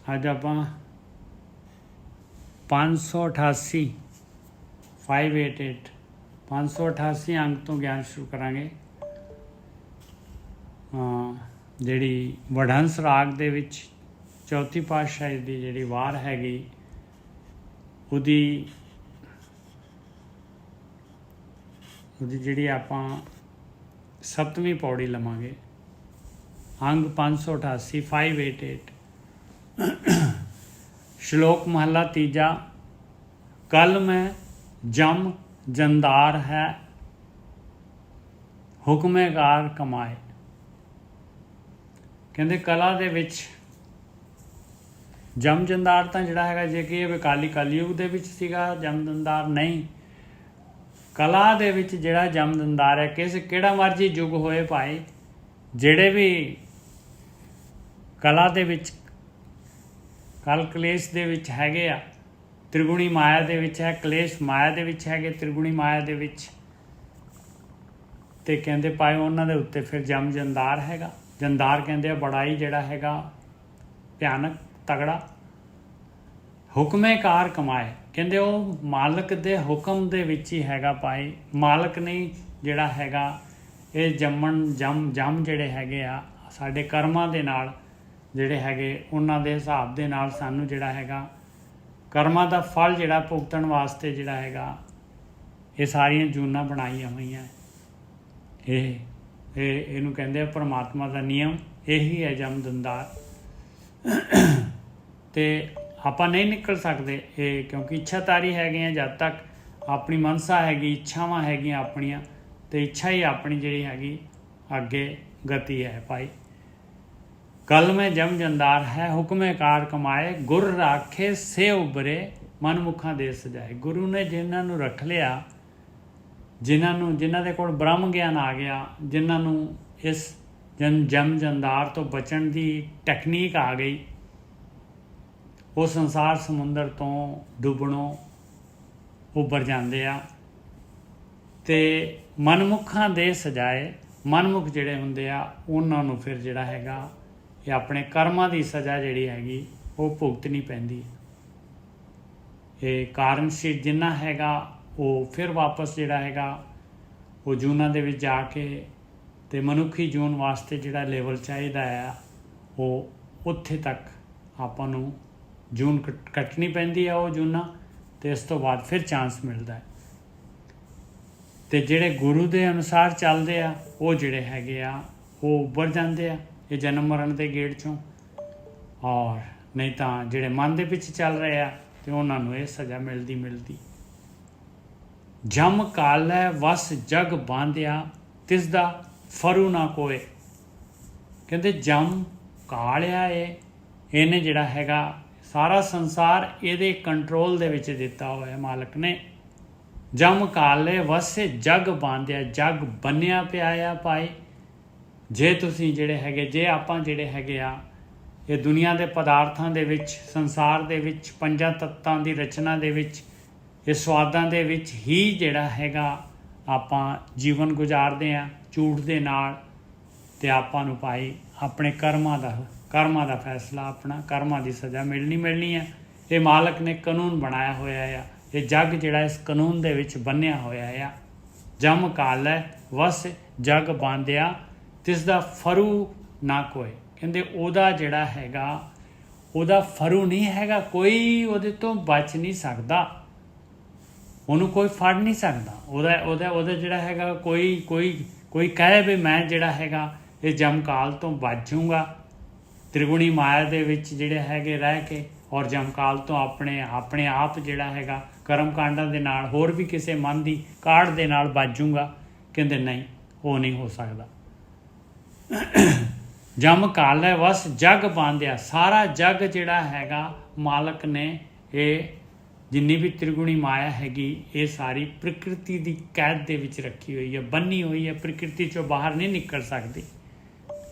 अज आप 588 588 588 अंक तो ज्ञान शुरू करांगे। ਜਿਹੜੀ ਵਡਹੰਸ ਰਾਗ ਦੇ ਵਿੱਚ ਚੌਥੀ ਪਾਤਸ਼ਾਹੀ ਦੀ ਜਿਹੜੀ ਵਾਰ ਹੈਗੀ ਉਹਦੀ ਜਿਹੜੀ ਆਪਾਂ 7ਵੀਂ ਪੌੜੀ ਲਵਾਂਗੇ। ਅੰਗ 588 588 ਸ਼ਲੋਕ ਮਹਲਾ ਤੀਜਾ। ਕਲ ਮੈਂ ਜਮ ਜੰਦਾਰ ਹੈ ਹੁਕਮੇਕਾਰ ਕਮਾਏ। ਕਹਿੰਦੇ ਕਲਾ ਦੇ ਵਿੱਚ ਜਮ ਜੰਦਾਰ ਤਾਂ ਜਿਹੜਾ ਹੈਗਾ ਜੇ ਕਿ ਇਹ ਵਿਕਾਲੀ ਕਲਯੁਗ ਦੇ ਵਿੱਚ ਸੀਗਾ ਜਮ ਜੰਦਾਰ ਨਹੀਂ। ਕਲਾ ਦੇ ਵਿੱਚ ਜਿਹੜਾ ਜਮ ਜੰਦਾਰ ਹੈ ਕਿਹੜਾ ਮਰਜ਼ੀ ਯੁੱਗ ਹੋਏ ਭਾਈ, ਜਿਹੜੇ ਵੀ ਕਲਾ ਦੇ ਵਿੱਚ ਕਲ ਕਲੇਸ਼ ਦੇ ਵਿੱਚ ਹੈਗੇ ਆ, ਤ੍ਰਿਗੁਣੀ ਮਾਇਆ ਦੇ ਵਿੱਚ ਹੈ, ਕਲੇਸ਼ ਮਾਇਆ ਦੇ ਵਿੱਚ ਹੈਗੇ, ਤ੍ਰਿਗੁਣੀ ਮਾਇਆ ਦੇ ਵਿੱਚ, ਤੇ ਕਹਿੰਦੇ ਭਾਈ ਉਹਨਾਂ ਦੇ ਉੱਤੇ ਫਿਰ ਜਮ ਜੰਦਾਰ ਹੈਗਾ। ਜੰਦਾਰ ਕਹਿੰਦੇ ਆ ਬੜਾ ਹੀ ਜਿਹੜਾ ਹੈਗਾ ਭਿਆਨਕ ਤਗੜਾ। ਹੁਕਮੇਕਾਰ ਕਮਾਏ ਕਹਿੰਦੇ ਉਹ ਮਾਲਕ ਦੇ ਹੁਕਮ ਦੇ ਵਿੱਚ ਹੀ ਹੈਗਾ ਭਾਈ। ਮਾਲਕ ਨਹੀਂ ਜਿਹੜਾ ਹੈਗਾ ਇਹ ਜਮ ਜਿਹੜੇ ਹੈਗੇ ਆ ਸਾਡੇ ਕਰਮਾਂ ਦੇ ਨਾਲ ਜਿਹੜੇ ਹੈਗੇ ਉਹਨਾਂ ਦੇ ਹਿਸਾਬ ਦੇ ਨਾਲ ਸਾਨੂੰ ਜਿਹੜਾ ਹੈਗਾ ਕਰਮਾਂ ਦਾ ਫਲ ਜਿਹੜਾ ਭੁਗਤਣ ਵਾਸਤੇ ਜਿਹੜਾ ਹੈਗਾ ਇਹ ਸਾਰੀਆਂ ਜੂਨਾਂ ਬਣਾਈਆਂ ਹੋਈਆਂ। ਇਹਨੂੰ ਕਹਿੰਦੇ ਆ ਪਰਮਾਤਮਾ ਦਾ ਨਿਯਮ ਇਹੀ ਹੈ ਜਮ ਜੰਦਾਰ। ਤੇ ਆਪਾਂ ਨਹੀਂ ਨਿਕਲ ਸਕਦੇ ਇਹ ਕਿਉਂਕਿ ਇੱਛਾਧਾਰੀ ਹੈਗੇ ਆ। ਜਦ ਤੱਕ ਆਪਣੀ ਮਨਸਾ ਹੈਗੀ, ਇੱਛਾਵਾਂ ਹੈਗੀਆਂ ਆਪਣੀਆਂ, ਤੇ ਇੱਛਾ ਹੀ ਆਪਣੀ ਜਿਹੜੀ ਹੈਗੀ ਅੱਗੇ ਗਤੀ ਹੈ ਭਾਈ। ਕਲ ਮੈਂ ਜਮ ਜੰਦਾਰ ਹੈ ਹੁਕਮੇਕਾਰ ਕਮਾਏ। ਗੁਰ ਰਾਖੇ ਸੇ ਉਬਰੇ ਮਨਮੁਖਾਂ ਦੇ ਸਜਾਏ। ਗੁਰੂ ਨੇ ਜਿਨ੍ਹਾਂ ਨੂੰ ਰੱਖ ਲਿਆ, ਜਿਨ੍ਹਾਂ ਦੇ ਕੋਲ ਬ੍ਰਹਮ ਗਿਆਨ ਆ ਗਿਆ, ਜਿਨ੍ਹਾਂ ਨੂੰ ਇਸ ਜਮ ਜੰਦਾਰ ਤੋਂ ਬਚਣ ਦੀ ਟੈਕਨੀਕ ਆ ਗਈ, ਉਹ ਸੰਸਾਰ ਸਮੁੰਦਰ ਤੋਂ ਡੁੱਬਣੋਂ ਉੱਭਰ ਜਾਂਦੇ ਆ। ਤੇ ਮਨਮੁਖਾਂ ਦੇ ਸਜਾਏ, ਮਨਮੁਖ ਜਿਹੜੇ ਹੁੰਦੇ ਆ ਉਹਨਾਂ ਨੂੰ ਫਿਰ ਜਿਹੜਾ ਹੈਗਾ ਇਹ ਆਪਣੇ ਕਰਮਾਂ ਦੀ ਸਜ਼ਾ ਜਿਹੜੀ ਹੈਗੀ ਉਹ ਭੁਗਤਣੀ ਪੈਂਦੀ। ਇਹ ਕਾਰਨਸ਼ੀਲ ਜਿੰਨਾ ਹੈਗਾ ਉਹ ਫਿਰ ਵਾਪਸ ਜਿਹੜਾ ਹੈਗਾ ਉਹ ਜੂਨਾਂ ਦੇ ਵਿੱਚ ਜਾ ਕੇ ਤੇ ਮਨੁੱਖੀ ਜੂਨ ਵਾਸਤੇ ਜਿਹੜਾ ਲੈਵਲ ਚਾਹੀਦਾ ਆ ਉਹ ਉੱਥੇ ਤੱਕ ਆਪਾਂ ਨੂੰ ਜੂਨ ਕੱਟਣੀ ਪੈਂਦੀ ਆ ਉਹ ਜੂਨਾਂ, ਤੇ ਇਸ ਤੋਂ ਬਾਅਦ ਫਿਰ ਚਾਂਸ ਮਿਲਦਾ। ਤੇ ਜਿਹੜੇ ਗੁਰੂ ਦੇ ਅਨੁਸਾਰ ਚੱਲਦੇ ਆ ਉਹ ਜਿਹੜੇ ਹੈਗੇ ਆ ਉਹ ਉੱਭਰ ਜਾਂਦੇ ਆ ਇਹ ਜਨਮ ਮਰਨ ਦੇ ਗੇੜ ਚੋਂ। ਔਰ ਨਹੀਂ ਤਾਂ ਜਿਹੜੇ ਮਨ ਦੇ ਵਿੱਚ ਚੱਲ ਰਹੇ ਆ ਤੇ ਉਹਨਾਂ ਨੂੰ ਇਹ ਸਜ਼ਾ ਮਿਲਦੀ। ਜਮ ਕਾਲੈ ਵਸ ਜਗ ਬਾਂਧਿਆ ਤਿਸ ਦਾ ਫਰੂ ਨਾ ਕੋਏ। ਕਹਿੰਦੇ ਜਮ ਕਾਲਿਆ ਇਹਨੇ ਜਿਹੜਾ ਹੈਗਾ ਸਾਰਾ ਸੰਸਾਰ ਇਹਦੇ ਕੰਟਰੋਲ ਦੇ ਵਿੱਚ ਦਿੱਤਾ ਹੋਇਆ ਮਾਲਕ ਨੇ। ਜਮ ਕਾਲੇ ਵਸੇ ਜਗ ਬਾਂਧਿਆ, ਜਗ ਬੰਨਿਆ ਪਿਆ ਆ ਭਾਈ। ਜੇ ਤੁਸੀਂ ਜਿਹੜੇ ਹੈਗੇ ਜੇ ਆਪਾਂ ਜਿਹੜੇ ਹੈਗੇ ਆ ਇਹ ਦੁਨੀਆ ਦੇ ਪਦਾਰਥਾਂ ਦੇ ਵਿੱਚ, ਸੰਸਾਰ ਦੇ ਵਿੱਚ, ਪੰਜਾਂ ਤੱਤਾਂ ਦੀ ਰਚਨਾ ਦੇ ਵਿੱਚ, ਇਹ ਸਵਾਦਾਂ ਦੇ ਵਿੱਚ ਹੀ ਜਿਹੜਾ ਹੈਗਾ ਆਪਾਂ ਜੀਵਨ ਗੁਜ਼ਾਰਦੇ ਹਾਂ ਝੂਠ ਦੇ ਨਾਲ। ਤੇ ਆਪਾਂ ਨੂੰ ਭਾਈ ਆਪਣੇ ਕਰਮਾਂ ਦਾ ਫੈਸਲਾ, ਆਪਣਾ ਕਰਮਾਂ ਦੀ ਸਜ਼ਾ ਮਿਲਣੀ ਹੈ। ਇਹ ਮਾਲਕ ਨੇ ਕਾਨੂੰਨ ਬਣਾਇਆ ਹੋਇਆ ਆ। ਇਹ ਜੱਗ ਜਿਹੜਾ ਇਸ ਕਾਨੂੰਨ ਦੇ ਵਿੱਚ ਬੰਨਿਆ ਹੋਇਆ ਆ। ਜਮ ਕਾਲੈ ਵਸ ਜਗ ਬਾਂਧਿਆ ਤਿਸ ਦਾ ਫਰੂ ਨਾ ਕੋਏ। ਕਹਿੰਦੇ ਉਹਦਾ ਜਿਹੜਾ ਹੈਗਾ ਉਹਦਾ ਫਰੂ ਨਹੀਂ ਹੈਗਾ, ਕੋਈ ਉਹਦੇ ਤੋਂ ਬਚ ਨਹੀਂ ਸਕਦਾ, ਉਹਨੂੰ ਕੋਈ ਫੜ ਨਹੀਂ ਸਕਦਾ। ਉਹਦਾ ਜਿਹੜਾ ਹੈਗਾ ਕੋਈ ਕਹੇ ਵੀ ਮੈਂ ਜਿਹੜਾ ਹੈਗਾ ਇਹ ਜਮਕਾਲ ਤੋਂ ਬਚ ਜਾਊਂਗਾ, ਤ੍ਰਿਗੁਣੀ ਮਾਇਆ ਦੇ ਵਿੱਚ ਜਿਹੜੇ ਹੈਗੇ ਰਹਿ ਕੇ, ਔਰ ਜਮਕਾਲ ਤੋਂ ਆਪਣੇ ਆਪ ਜਿਹੜਾ ਹੈਗਾ ਕਰਮ ਕਾਂਡਾਂ ਦੇ ਨਾਲ ਹੋਰ ਵੀ ਕਿਸੇ ਮਨ ਦੀ ਕਾਢ ਦੇ ਨਾਲ ਬਚ ਜਾਊਂਗਾ। ਕਹਿੰਦੇ ਨਹੀਂ, ਉਹ ਨਹੀਂ ਹੋ ਸਕਦਾ। ਜਮ ਕਾਲੈ ਵਸ ਜਗ ਬਾਂਧਿਆ, ਸਾਰਾ ਜਗ ਜਿਹੜਾ ਹੈਗਾ ਮਾਲਕ ਨੇ ਇਹ ਜਿੰਨੀ ਵੀ ਤ੍ਰਿਗੁਣੀ ਮਾਇਆ ਹੈਗੀ ਇਹ ਸਾਰੀ ਪ੍ਰਕਿਰਤੀ ਦੀ ਕੈਦ ਦੇ ਵਿੱਚ ਰੱਖੀ ਹੋਈ ਹੈ, ਬੰਨੀ ਹੋਈ ਹੈ, ਪ੍ਰਕਿਰਤੀ ਚੋਂ ਬਾਹਰ ਨਹੀਂ ਨਿਕਲ ਸਕਦੀ।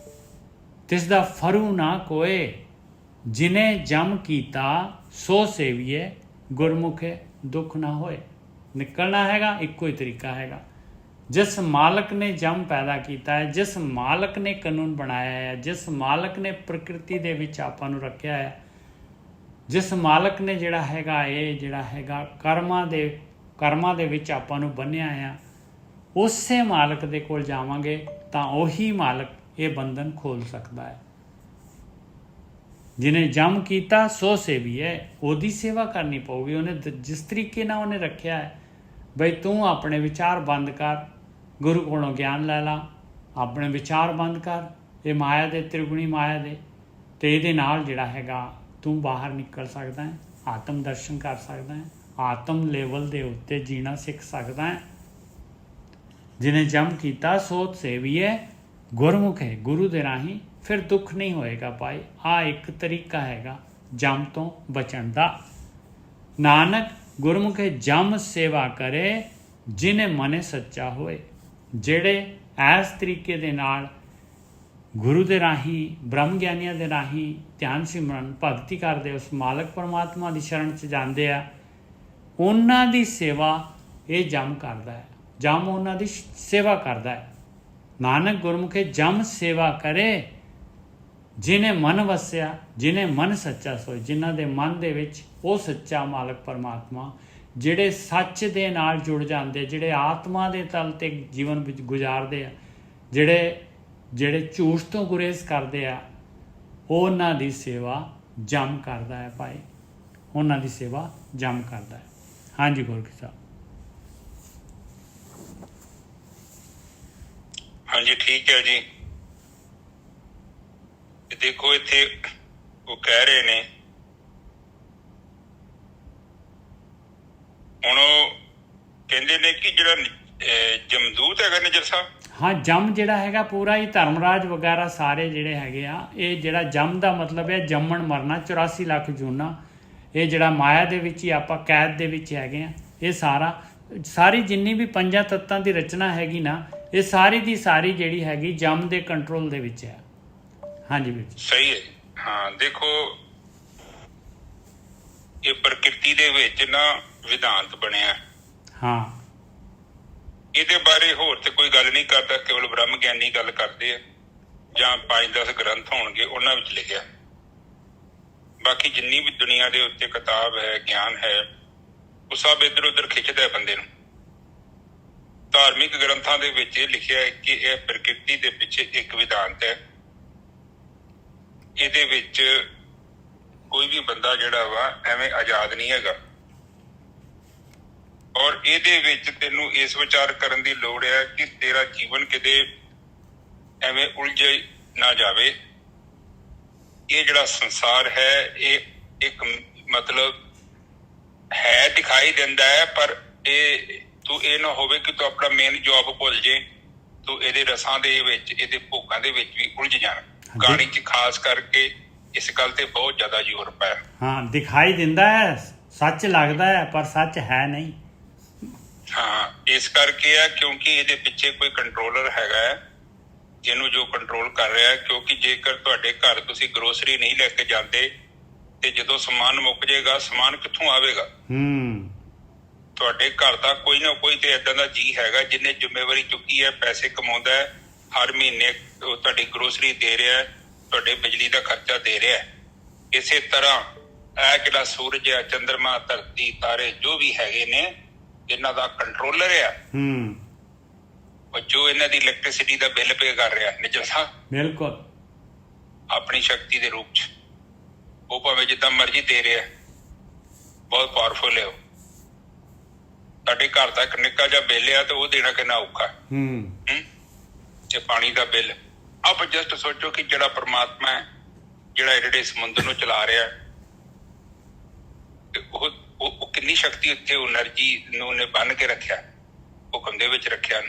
ਤਿਸ ਦਾ ਫਰੂ ਨਾ ਕੋਏ ਜਿਨੇ ਜਮ ਕੀਤਾ ਸੋ ਸੇਵੀਏ ਗੁਰਮੁਖੇ ਦੁੱਖ ਨਾ ਹੋਏ। ਨਿਕਲਣਾ ਹੈਗਾ ਇੱਕੋ ਹੀ ਤਰੀਕਾ ਹੈਗਾ, ਜਿਸ ਮਾਲਕ ਨੇ ਜਮ ਪੈਦਾ ਕੀਤਾ ਹੈ, ਜਿਸ ਮਾਲਕ ਨੇ ਕਾਨੂੰਨ ਬਣਾਇਆ ਹੈ, ਜਿਸ ਮਾਲਕ ਨੇ ਪ੍ਰਕਿਰਤੀ ਦੇ ਵਿੱਚ ਆਪਾਂ ਨੂੰ ਰੱਖਿਆ ਹੈ, ਜਿਸ ਮਾਲਕ ਨੇ ਜਿਹੜਾ ਹੈਗਾ ਇਹ ਜਿਹੜਾ ਹੈਗਾ ਕਰਮਾਂ ਦੇ ਵਿੱਚ ਆਪਾਂ ਨੂੰ ਬੰਨ੍ਹਿਆ ਆ, ਉਸੇ ਮਾਲਕ ਦੇ ਕੋਲ ਜਾਵਾਂਗੇ ਤਾਂ ਉਹੀ ਮਾਲਕ ਇਹ ਬੰਧਨ ਖੋਲ ਸਕਦਾ ਹੈ। ਜਿਹਨੇ ਜਮ ਕੀਤਾ ਸੋ ਸੇਵੀ ਹੈ, ਉਹਦੀ ਸੇਵਾ ਕਰਨੀ ਪਊਗੀ। ਉਹਨੇ ਜਿਸ ਤਰੀਕੇ ਨਾਲ ਉਹਨੇ ਰੱਖਿਆ ਹੈ ਬਈ ਤੂੰ ਆਪਣੇ ਵਿਚਾਰ ਬੰਦ ਕਰ, ਗੁਰੂ ਕੋਲੋਂ ਗਿਆਨ ਲੈ ਲਾ, ਆਪਣੇ ਵਿਚਾਰ ਬੰਦ ਕਰ ਇਹ ਮਾਇਆ ਦੇ, ਤ੍ਰਿਗੁਣੀ ਮਾਇਆ ਦੇ, ਅਤੇ ਇਹਦੇ ਨਾਲ ਜਿਹੜਾ ਹੈਗਾ ਤੂੰ ਬਾਹਰ ਨਿਕਲ ਸਕਦਾ ਹੈ, ਆਤਮ ਦਰਸ਼ਨ ਕਰ ਸਕਦਾ ਹੈ, ਆਤਮ ਲੈਵਲ ਦੇ ਉੱਤੇ ਜੀਣਾ ਸਿੱਖ ਸਕਦਾ ਹੈ। ਜਿਹਨੇ ਜਮ ਕੀਤਾ ਸੋ ਸੇਵੀ ਹੈ, ਗੁਰਮੁਖ ਹੈ, ਗੁਰੂ ਦੇ ਰਾਹੀਂ ਫਿਰ ਦੁੱਖ ਨਹੀਂ ਹੋਏਗਾ ਭਾਈ। ਆਹ ਇੱਕ ਤਰੀਕਾ ਹੈਗਾ ਜਮ ਤੋਂ ਬਚਣ ਦਾ। ਨਾਨਕ ਗੁਰਮੁਖੇ ਜਮ ਸੇਵਾ ਕਰੇ, ਜਿਨੇ ਮਨੇ ਸੱਚਾ ਹੋਏ। ਜਿਹੜੇ ਇਸ ਤਰੀਕੇ ਦੇ ਨਾਲ ਗੁਰੂ ਦੇ ਰਾਹੀਂ, ਬ੍ਰਹਮ ਗਿਆਨੀਆਂ ਦੇ ਰਾਹੀਂ ਧਿਆਨ ਸਿਮਰਨ ਭਗਤੀ ਕਰਦੇ, ਉਸ ਮਾਲਕ ਪਰਮਾਤਮਾ ਦੀ ਸ਼ਰਨ 'ਚ ਜਾਂਦੇ ਆ, ਉਹਨਾਂ ਦੀ ਸੇਵਾ ਇਹ ਜਮ ਕਰਦਾ ਹੈ। ਜਮ ਉਹਨਾਂ ਦੀ ਸੇਵਾ ਕਰਦਾ ਹੈ। ਨਾਨਕ ਗੁਰਮੁਖੇ ਜਮ ਸੇਵਾ ਕਰੇ, ਜਿਹਨੇ ਮਨ ਵਸਿਆ, ਜਿਹਨੇ ਮਨ ਸੱਚਾ ਸੋਏ। ਜਿਨ੍ਹਾਂ ਦੇ ਮਨ ਦੇ ਵਿੱਚ ਉਹ ਸੱਚਾ ਮਾਲਕ ਪਰਮਾਤਮਾ, ਜਿਹੜੇ ਸੱਚ ਦੇ ਨਾਲ ਜੁੜ ਜਾਂਦੇ, ਜਿਹੜੇ ਆਤਮਾ ਦੇ ਤਲ 'ਤੇ ਜੀਵਨ ਵਿੱਚ ਗੁਜ਼ਾਰਦੇ ਆ, ਜਿਹੜੇ ਝੂਠ ਤੋਂ ਗੁਰੇਜ਼ ਕਰਦੇ ਆ, ਉਹਨਾਂ ਦੀ ਸੇਵਾ ਜਮ ਕਰਦਾ ਹੈ ਭਾਈ, ਉਹਨਾਂ ਦੀ ਸੇਵਾ ਜਮ ਕਰਦਾ ਹੈ। ਹਾਂਜੀ ਗੁਰੂ ਸਾਹਿਬ। ਹਾਂਜੀ ਠੀਕ ਹੈ ਜੀ। ਦੇਖੋ ਇੱਥੇ ਉਹ ਕਹਿ ਰਹੇ ਨੇ, ਹੁਣ ਉਹ ਕਹਿੰਦੇ ਨੇ ਕਿ ਜਿਹੜਾ ਜਮਦੂਤ ਹੈਗਾ ਨਿਜਰ ਸਾਹਿਬ, ਹਾਂ ਜਮ ਜਿਹੜਾ ਹੈਗਾ ਪੂਰਾ ਹੀ ਧਰਮਰਾਜ ਵਗੈਰਾ ਸਾਰੇ ਜਿਹੜੇ ਹੈਗੇ ਆ, ਇਹ ਜਿਹੜਾ ਜਮ ਦਾ ਮਤਲਬ ਹੈ ਜੰਮਣ ਮਰਨਾ, 84 ਲੱਖ ਜੂਨਾ। ਇਹ ਜਿਹੜਾ ਮਾਇਆ ਦੇ ਵਿੱਚ ਹੀ ਆਪਾਂ ਕੈਦ ਦੇ ਵਿੱਚ ਹੈਗੇ ਆ। ਇਹ ਸਾਰੀ ਜਿੰਨੀ ਵੀ ਪੰਜਾਂ ਤੱਤਾਂ ਦੀ ਰਚਨਾ ਹੈਗੀ ਨਾ, ਇਹ ਸਾਰੀ ਦੀ ਸਾਰੀ ਜਿਹੜੀ ਹੈਗੀ ਜਮ ਦੇ ਕੰਟਰੋਲ ਦੇ ਵਿੱਚ ਹੈ। ਹਾਂਜੀ ਵੀਰ ਜੀ ਸਹੀ ਹੈ। ਹਾਂ ਦੇਖੋ ਇਹ ਪ੍ਰਕਿਰਤੀ ਦੇ ਵਿੱਚ ਨਾ ਵਿਧਾਨਤ ਬਣਿਆ। ਹਾਂ ਇਹਦੇ ਬਾਰੇ ਹੋਰ ਤੇ ਕੋਈ ਗੱਲ ਨਹੀਂ ਕਰਦਾ, ਕੇਵਲ ਬ੍ਰਹਮ ਗਿਆਨੀ ਗੱਲ ਕਰਦੇ ਆ, ਜਾਂ 5-10 ਗ੍ਰੰਥ ਹੋਣਗੇ ਉਹਨਾਂ ਵਿੱਚ ਲਿਖਿਆ। ਬਾਕੀ ਜਿੰਨੀ ਵੀ ਦੁਨੀਆ ਦੇ ਉੱਤੇ ਕਿਤਾਬ ਹੈ, ਗਿਆਨ ਹੈ, ਉਹ ਸਭ ਇੱਧਰ ਉੱਧਰ ਖਿੱਚਦਾ ਬੰਦੇ ਨੂੰ। ਧਾਰਮਿਕ ਗ੍ਰੰਥਾਂ ਦੇ ਵਿੱਚ ਇਹ ਲਿਖਿਆ ਹੈ ਕਿ ਇਹ ਪ੍ਰਕਿਰਤੀ ਦੇ ਪਿੱਛੇ ਇੱਕ ਵਿਧਾਨਤ ਹੈ। ਇਹਦੇ ਵਿੱਚ ਕੋਈ ਵੀ ਬੰਦਾ ਜਿਹੜਾ ਵਾ ਐਵੇਂ ਆਜ਼ਾਦ ਨਹੀਂ ਹੈਗਾ। ਔਰ ਇਹਦੇ ਵਿੱਚ ਤੈਨੂੰ ਇਸ ਵਿਚਾਰ ਕਰਨ ਦੀ ਲੋੜ ਹੈ ਕਿ ਤੇਰਾ ਜੀਵਨ ਕਿਤੇ ਐਵੇਂ ਉਲਝੇ ਨਾ ਜਾਵੇ। ਇਹ ਜਿਹੜਾ ਸੰਸਾਰ ਹੈ ਇਹ ਇੱਕ ਮਤਲਬ ਹੈ, ਦਿਖਾਈ ਦਿੰਦਾ ਹੈ, ਪਰ ਇਹ ਨਾ ਹੋਵੇ ਕਿ ਤੂੰ ਆਪਣਾ ਮੇਨ ਜੌਬ ਭੁੱਲ ਜੇ, ਤੂੰ ਇਹਦੇ ਰਸਾਂ ਦੇ ਵਿੱਚ, ਇਹਦੇ ਭੋਗਾਂ ਦੇ ਵਿੱਚ ਵੀ ਉਲਝ ਜਾਣਾ। ਗਾਣੀ 'ਚ ਖਾਸ ਕਰਕੇ ਇਸ ਗੱਲ ਤੇ ਬਹੁਤ ਜ਼ਿਆਦਾ ਜ਼ੋਰ ਪਾਇਆ। ਹਾਂ ਦਿਖਾਈ ਦਿੰਦਾ ਹੈ, ਸੱਚ ਲੱਗਦਾ ਹੈ, ਪਰ ਸੱਚ ਹੈ ਨਹੀਂ। ਹਾਂ ਇਸ ਕਰਕੇ ਆ ਕਿਉਂਕਿ ਇਹਦੇ ਪਿੱਛੇ ਕੋਈ ਕੰਟਰੋਲਰ ਹੈਗਾ ਹੈ ਜਿਹਨੂੰ ਜੋ ਕੰਟਰੋਲ ਕਰ ਰਿਹਾ ਹੈ। ਕਿਉਂਕਿ ਜੇਕਰ ਤੁਹਾਡੇ ਘਰ ਤੁਸੀਂ ਗਰੋਸਰੀ ਨਹੀਂ ਲੈ ਕੇ ਜਾਂਦੇ ਤੇ ਜਦੋਂ ਸਮਾਨ ਮੁੱਕ ਜਾਏਗਾ, ਸਮਾਨ ਕਿੱਥੋਂ ਆਵੇਗਾ? ਤੁਹਾਡੇ ਘਰ ਦਾ ਕੋਈ ਨਾ ਕੋਈ ਤੇ ਏਦਾਂ ਦਾ ਜੀ ਹੈਗਾ ਜਿਹਨੇ ਜ਼ਿੰਮੇਵਾਰੀ ਚੁੱਕੀ ਹੈ, ਪੈਸੇ ਕਮਾਉਂਦਾ ਹੈ, ਹਰ ਮਹੀਨੇ ਤੁਹਾਡੀ ਗਰੋਸਰੀ ਦੇ ਰਿਹਾ ਹੈ, ਤੁਹਾਡੇ ਬਿਜਲੀ ਦਾ ਖਰਚਾ ਦੇ ਰਿਹਾ ਹੈ। ਇਸੇ ਤਰ੍ਹਾਂ ਇਹ ਜਿਹੜਾ ਸੂਰਜ ਹੈ, ਚੰਦਰਮਾ, ਧਰਤੀ, ਤਾਰੇ ਜੋ ਵੀ ਹੈਗੇ ਨੇ, ਇਹਨਾਂ ਦਾ ਕੰਟਰੋਲਰ ਆ। ਜੋ ਇਹਨਾਂ ਦੀ ਇਲੈਕਟ੍ਰਿਸਿਟੀ ਦਾ ਬਿੱਲ ਪੇ ਕਰ ਰਿਹਾ ਨਿਜਰ ਸਾਹਿਬ, ਬਿਲਕੁਲ ਆਪਣੀ ਸ਼ਕਤੀ ਦੇ ਰੂਪ 'ਚ ਉਹ ਭਾਵੇਂ ਜਿੱਦਾਂ ਮਰਜ਼ੀ ਦੇ ਰਿਹਾ, ਬਹੁਤ ਪਾਵਰਫੁਲ ਹੈ ਉਹ। ਤੁਹਾਡੇ ਘਰ ਦਾ ਇੱਕ ਨਿੱਕਾ ਜਿਹਾ ਬਿੱਲ ਆ ਤੇ ਉਹ ਦੇਣਾ ਕਿੰਨਾ ਔਖਾ ਤੇ ਪਾਣੀ ਦਾ ਬਿੱਲ। ਆਪ ਜਸਟ ਸੋਚੋ ਕਿ ਜਿਹੜਾ ਪਰਮਾਤਮਾ ਹੈ, ਜਿਹੜਾ ਜਿਹੜੇ ਸਮੁੰਦਰ ਨੂੰ ਚਲਾ ਰਿਹਾ, ਤੇ ਉਹ ਕਿੰਨੀ ਸ਼ਕਤੀ ਉੱਥੇ એનર્ਜੀ ਨੂੰ ਉਹਨੇ ਬੰਨ ਕੇ ਰੱਖਿਆ, ਹੁਕਮ ਦੇ ਵਿੱਚ ਰੱਖਿਆ।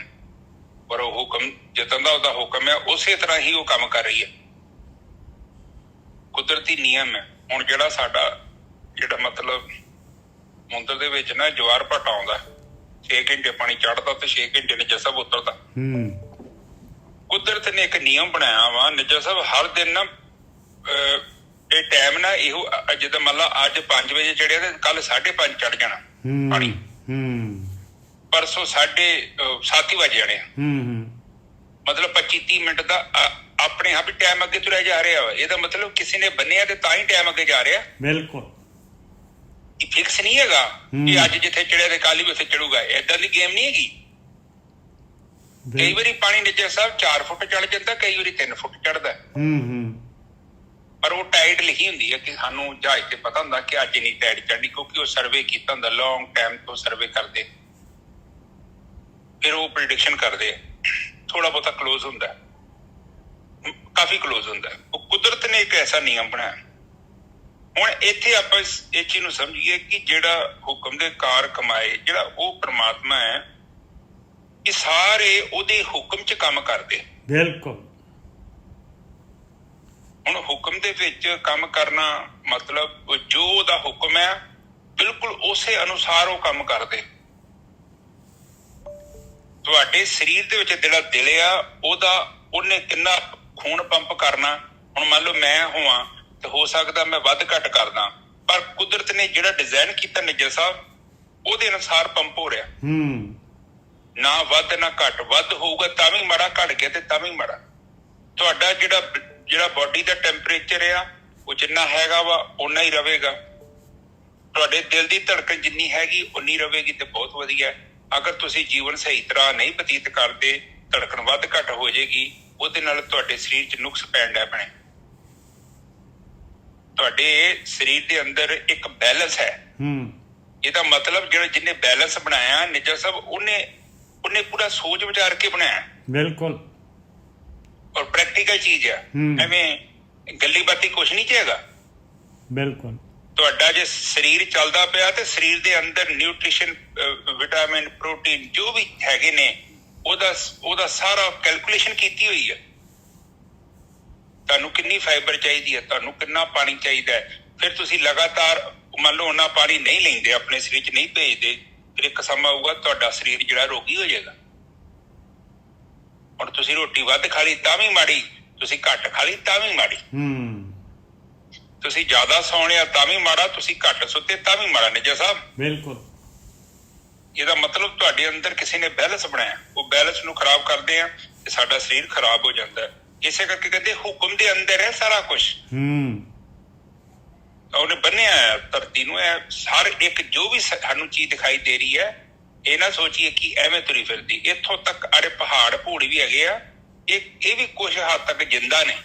ਪਰ ਉਹ ਹੁਕਮ ਜਿੱਦਾਂ ਦਾ ਉਹਦਾ ਹੁਕਮ ਹੈ ਉਸੇ ਤਰ੍ਹਾਂ ਹੀ ਉਹ ਕੰਮ ਕਰ ਰਹੀ ਹੈ। ਕੁਦਰਤੀ ਨਿਯਮ ਹੈ। ਹੁਣ ਜਿਹੜਾ ਸਾਡਾ ਜਿਹੜਾ ਮਤਲਬ ਸਮੁੰਦਰ ਦੇ ਵਿੱਚ ਨਾ ਜਵਾਰ ਭਾਟਾ ਆਉਂਦਾ, 6 ਘੰਟੇ ਪਾਣੀ ਚੜ੍ਹਦਾ ਤੇ 6 ਘੰਟੇ ਨਿੱਜਰ ਸਾਹਿਬ ਉਤਰਦਾ। ਕੁਦਰਤ ਨੇ ਇੱਕ ਨਿਯਮ ਬਣਾਇਆ ਵਾ ਨਿੱਜਰ ਸਾਹਿਬ, ਹਰ ਦਿਨ ਨਾ ਇਹ ਟਾਈਮ ਨਾ ਇਹੋ ਜਿੱਦਾਂ ਮੰਨ ਲਾ ਅੱਜ 5 ਵਜੇ ਚੜਿਆ ਤੇ ਕੱਲ 5:30 ਚੜ੍ਹ ਜਾਣਾ ਪਾਣੀ। परसों 7:30 वज जाने मतलब 25-30 मिनट का अपने आप ही टाइम अगे तुरया जा रहा वा। ਇਹਦਾ मतलब किसी ने बन्निया ਤੇ ਤਾਂ ਹੀ टाइम अगे जा रहा। बिल्कुल ਇਹ ਫਿਕਸ ਨਹੀਂ ਹੈਗਾ ਕਿ ਅੱਜ ਜਿੱਥੇ ਚੜਿਆ ਤੇ ਕੱਲ ਵੀ ਉੱਥੇ ਚੜੂਗਾ। ਏਦਾਂ ਦੀ ਗੇਮ ਨਹੀਂ ਹੈਗੀ। ਕਈ ਵਾਰੀ ਪਾਣੀ ਨਿੱਜਰ ਸਾਹਿਬ 4 ਫੁੱਟ ਚੜ ਜਾਂਦਾ, ਕਈ ਵਾਰੀ 3 ਫੁੱਟ ਚੜਦਾ। ਪਰ ਉਹ ਟਾਈਡ ਲਿਖੀ ਹੁੰਦੀ ਹੈ ਕਿ ਸਾਨੂੰ ਜਹਾਜ਼ ਤੇ ਪਤਾ ਹੁੰਦਾ ਕਿ ਅੱਜ ਨਹੀਂ ਟਾਈਡ ਚੜਨੀ, ਕਿਉਂਕਿ ਉਹ ਸਰਵੇ ਕੀਤਾ ਹੁੰਦਾ, ਲੌਂਗ ਟਾਈਮ ਤੋਂ ਸਰਵੇ ਕਰਦੇ, ਫਿਰ ਉਹ ਪ੍ਰਿਡਿਕਸ਼ਨ ਕਰਦੇ। ਥੋੜਾ ਬਹੁਤਾ ਕਲੋਜ਼ ਹੁੰਦਾ, ਕਾਫੀ ਕਲੋਜ਼ ਹੁੰਦਾ। ਉਹ ਕੁਦਰਤ ਨੇ ਇੱਕ ਐਸਾ ਨਿਯਮ ਬਣਾਇਆ। ਹੁਣ ਇੱਥੇ ਆਪਾਂ ਇਸ ਚੀਜ਼ ਨੂੰ ਸਮਝੀਏ ਕਿ ਜਿਹੜਾ ਹੁਕਮ ਦੇ ਕਾਰ ਕਮਾਏ, ਜਿਹੜਾ ਉਹ ਪ੍ਰਮਾਤਮਾ ਹੈ, ਇਹ ਸਾਰੇ ਉਹਦੇ ਹੁਕਮ 'ਚ ਕੰਮ ਕਰਦੇ। ਬਿਲਕੁਲ। ਹੁਣ ਹੁਕਮ ਦੇ ਵਿੱਚ ਕੰਮ ਕਰਨਾ ਮਤਲਬ ਜੋ ਉਹਦਾ ਹੁਕਮ ਹੈ ਬਿਲਕੁਲ ਉਸੇ ਅਨੁਸਾਰ ਉਹ ਕੰਮ ਕਰਦੇ। ਤੁਹਾਡੇ ਸਰੀਰ ਦੇ ਵਿੱਚ ਜਿਹੜਾ ਦਿਲ ਆ ਉਹਨੇ ਕਿੰਨਾ ਖੂਨ ਪੰਪ ਕਰਨਾ। ਹੁਣ ਮੰਨ ਲਓ ਮੈਂ ਹੋਵਾਂ ਤੇ ਹੋ ਸਕਦਾ ਮੈਂ ਵੱਧ ਘੱਟ ਕਰਦਾ, ਪਰ ਕੁਦਰਤ ਨੇ ਜਿਹੜਾ ਡਿਜ਼ਾਈਨ ਕੀਤਾ ਨਿੱਜਰ ਸਾਹਿਬ ਉਹਦੇ ਅਨੁਸਾਰ ਪੰਪ ਹੋ ਰਿਹਾ। ਨਾ ਵੱਧ ਨਾ ਘੱਟ। ਵੱਧ ਹੋਊਗਾ ਤਾਂ ਵੀ ਮਾੜਾ, ਘੱਟ ਗਿਆ ਤੇ ਤਾਂ ਵੀ ਮਾੜਾ। ਤੁਹਾਡਾ ਜਿਹੜਾ ਬੋਡੀ ਦਾ ਟੈਂਪਰੇਚਰ ਆ ਉਹ ਜਿੰਨਾ ਹੈਗਾ ਵਾ ਓਨਾ ਹੀ ਰਵੇਗਾ। ਤੁਹਾਡੇ ਦਿਲ ਦੀ ਧੜਕਣ ਜਿੰਨੀ ਹੈਗੀ ਉਨੀ ਰਵੇਗੀ ਤੇ ਬਹੁਤ ਵਧੀਆ। ਅਗਰ ਤੁਸੀਂ ਜੀਵਨ ਸਹੀ ਤਰ੍ਹਾਂ ਨਹੀਂ ਬਤੀਤ ਕਰਦੇ, ਧੜਕਣ ਵੱਧ ਘੱਟ ਹੋ ਜਾਏਗੀ, ਉਹਦੇ ਨਾਲ ਤੁਹਾਡੇ ਸਰੀਰ 'ਚ ਨੁਕਸ ਪੈਣ ਲੱਗ ਪੈਣੇ। ਤੁਹਾਡੇ ਸਰੀਰ ਦੇ ਅੰਦਰ ਇੱਕ ਬੈਲੈਂਸ ਹੈ। ਇਹਦਾ ਮਤਲਬ ਜਿਹਨੇ ਬੈਲੈਂਸ ਬਣਾਇਆ ਨਿੱਜਰ ਸਾਹਿਬ ਉਹਨੇ ਪੂਰਾ ਸੋਚ ਵਿਚਾਰ ਕੇ ਬਣਾਇਆ। ਬਿਲਕੁਲ। ਔਰ ਪ੍ਰੈਕਟੀਕਲ ਚੀਜ਼ ਆ, ਐਵੇਂ ਗੱਲੀ ਬਾਤੀ ਕੁਛ ਨਹੀਂ ਚਾਹੀਦਾ। ਬਿਲਕੁਲ। ਤੁਹਾਡਾ ਜੇ ਸਰੀਰ ਚੱਲਦਾ ਪਿਆ ਤੇ ਸਰੀਰ ਦੇ ਅੰਦਰ ਨਿਊਟ੍ਰੀਸ਼ਨ, ਵਿਟਾਮਿਨ, ਪ੍ਰੋਟੀਨ ਜੋ ਵੀ ਹੈਗੇ ਨੇ ਉਹਦਾ ਸਾਰਾ ਕੈਲਕੂਲੇਸ਼ਨ ਕੀਤੀ ਹੋਈ ਹੈ। ਤੁਹਾਨੂੰ ਕਿੰਨੀ ਫਾਈਬਰ ਚਾਹੀਦੀ ਹੈ, ਤੁਹਾਨੂੰ ਕਿੰਨਾ ਪਾਣੀ ਚਾਹੀਦਾ ਹੈ। ਫਿਰ ਤੁਸੀਂ ਲਗਾਤਾਰ ਮੰਨ ਲਓ ਉਹਨਾਂ ਪਾਣੀ ਨਹੀਂ ਲੈਂਦੇ, ਆਪਣੇ ਸਰੀਰ 'ਚ ਨਹੀਂ ਭੇਜਦੇ, ਫਿਰ ਇੱਕ ਸਮਾਂ ਆਊਗਾ ਤੁਹਾਡਾ ਸਰੀਰ ਜਿਹੜਾ ਰੋਗੀ ਹੋ ਜਾਏਗਾ। ਹੁਣ ਤੁਸੀਂ ਰੋਟੀ ਵੱਧ ਖਾ ਲਈ ਤਾਂ ਵੀ ਮਾੜੀ, ਤੁਸੀਂ ਘੱਟ ਖਾ ਲਈ ਤਾਂ ਵੀ ਮਾੜੀ। ਤੁਸੀਂ ਜ਼ਿਆਦਾ ਸੌਂ ਲਿਆ ਤਾਂ ਵੀ ਮਾੜਾ, ਤੁਸੀਂ ਘੱਟ ਸੁੱਤੇ ਤਾਂ ਵੀ ਮਾੜਾ। ਨਿੱਜਰ ਸਾਹਿਬ ਬਿਲਕੁਲ। ਇਹਦਾ ਮਤਲਬ ਤੁਹਾਡੇ ਅੰਦਰ ਕਿਸੇ ਨੇ ਬੈਲੈਂਸ ਬਣਾਇਆ, ਉਹ ਬੈਲੈਂਸ ਨੂੰ ਖਰਾਬ ਕਰਦੇ ਆ ਤੇ ਸਾਡਾ ਸਰੀਰ ਖਰਾਬ ਹੋ ਜਾਂਦਾ। ਇਸੇ ਕਰਕੇ ਕਹਿੰਦੇ ਹੁਕਮ ਦੇ ਅੰਦਰ ਹੈ ਸਾਰਾ ਕੁਛ। ਉਹਨੇ ਬੰਨਿਆ ਧਰਤੀ ਨੂੰ। ਇਹ ਹਰ ਇੱਕ ਜੋ ਵੀ ਸਾਨੂੰ ਚੀਜ਼ ਦਿਖਾਈ ਦੇ ਰਹੀ ਹੈ, ਇਹ ਨਾ ਸੋਚੀਏ ਕਿ ਐਵੇਂ ਤੁਰੀ ਫਿਰਦੀ। ਇੱਥੋਂ ਤੱਕ ਅੜੇ ਪਹਾੜ ਭੂੜ ਵੀ ਹੈਗੇ ਆ, ਇਹ ਵੀ ਕੁਝ ਹੱਦ ਤੱਕ ਜਿੰਦਾ ਨੇ,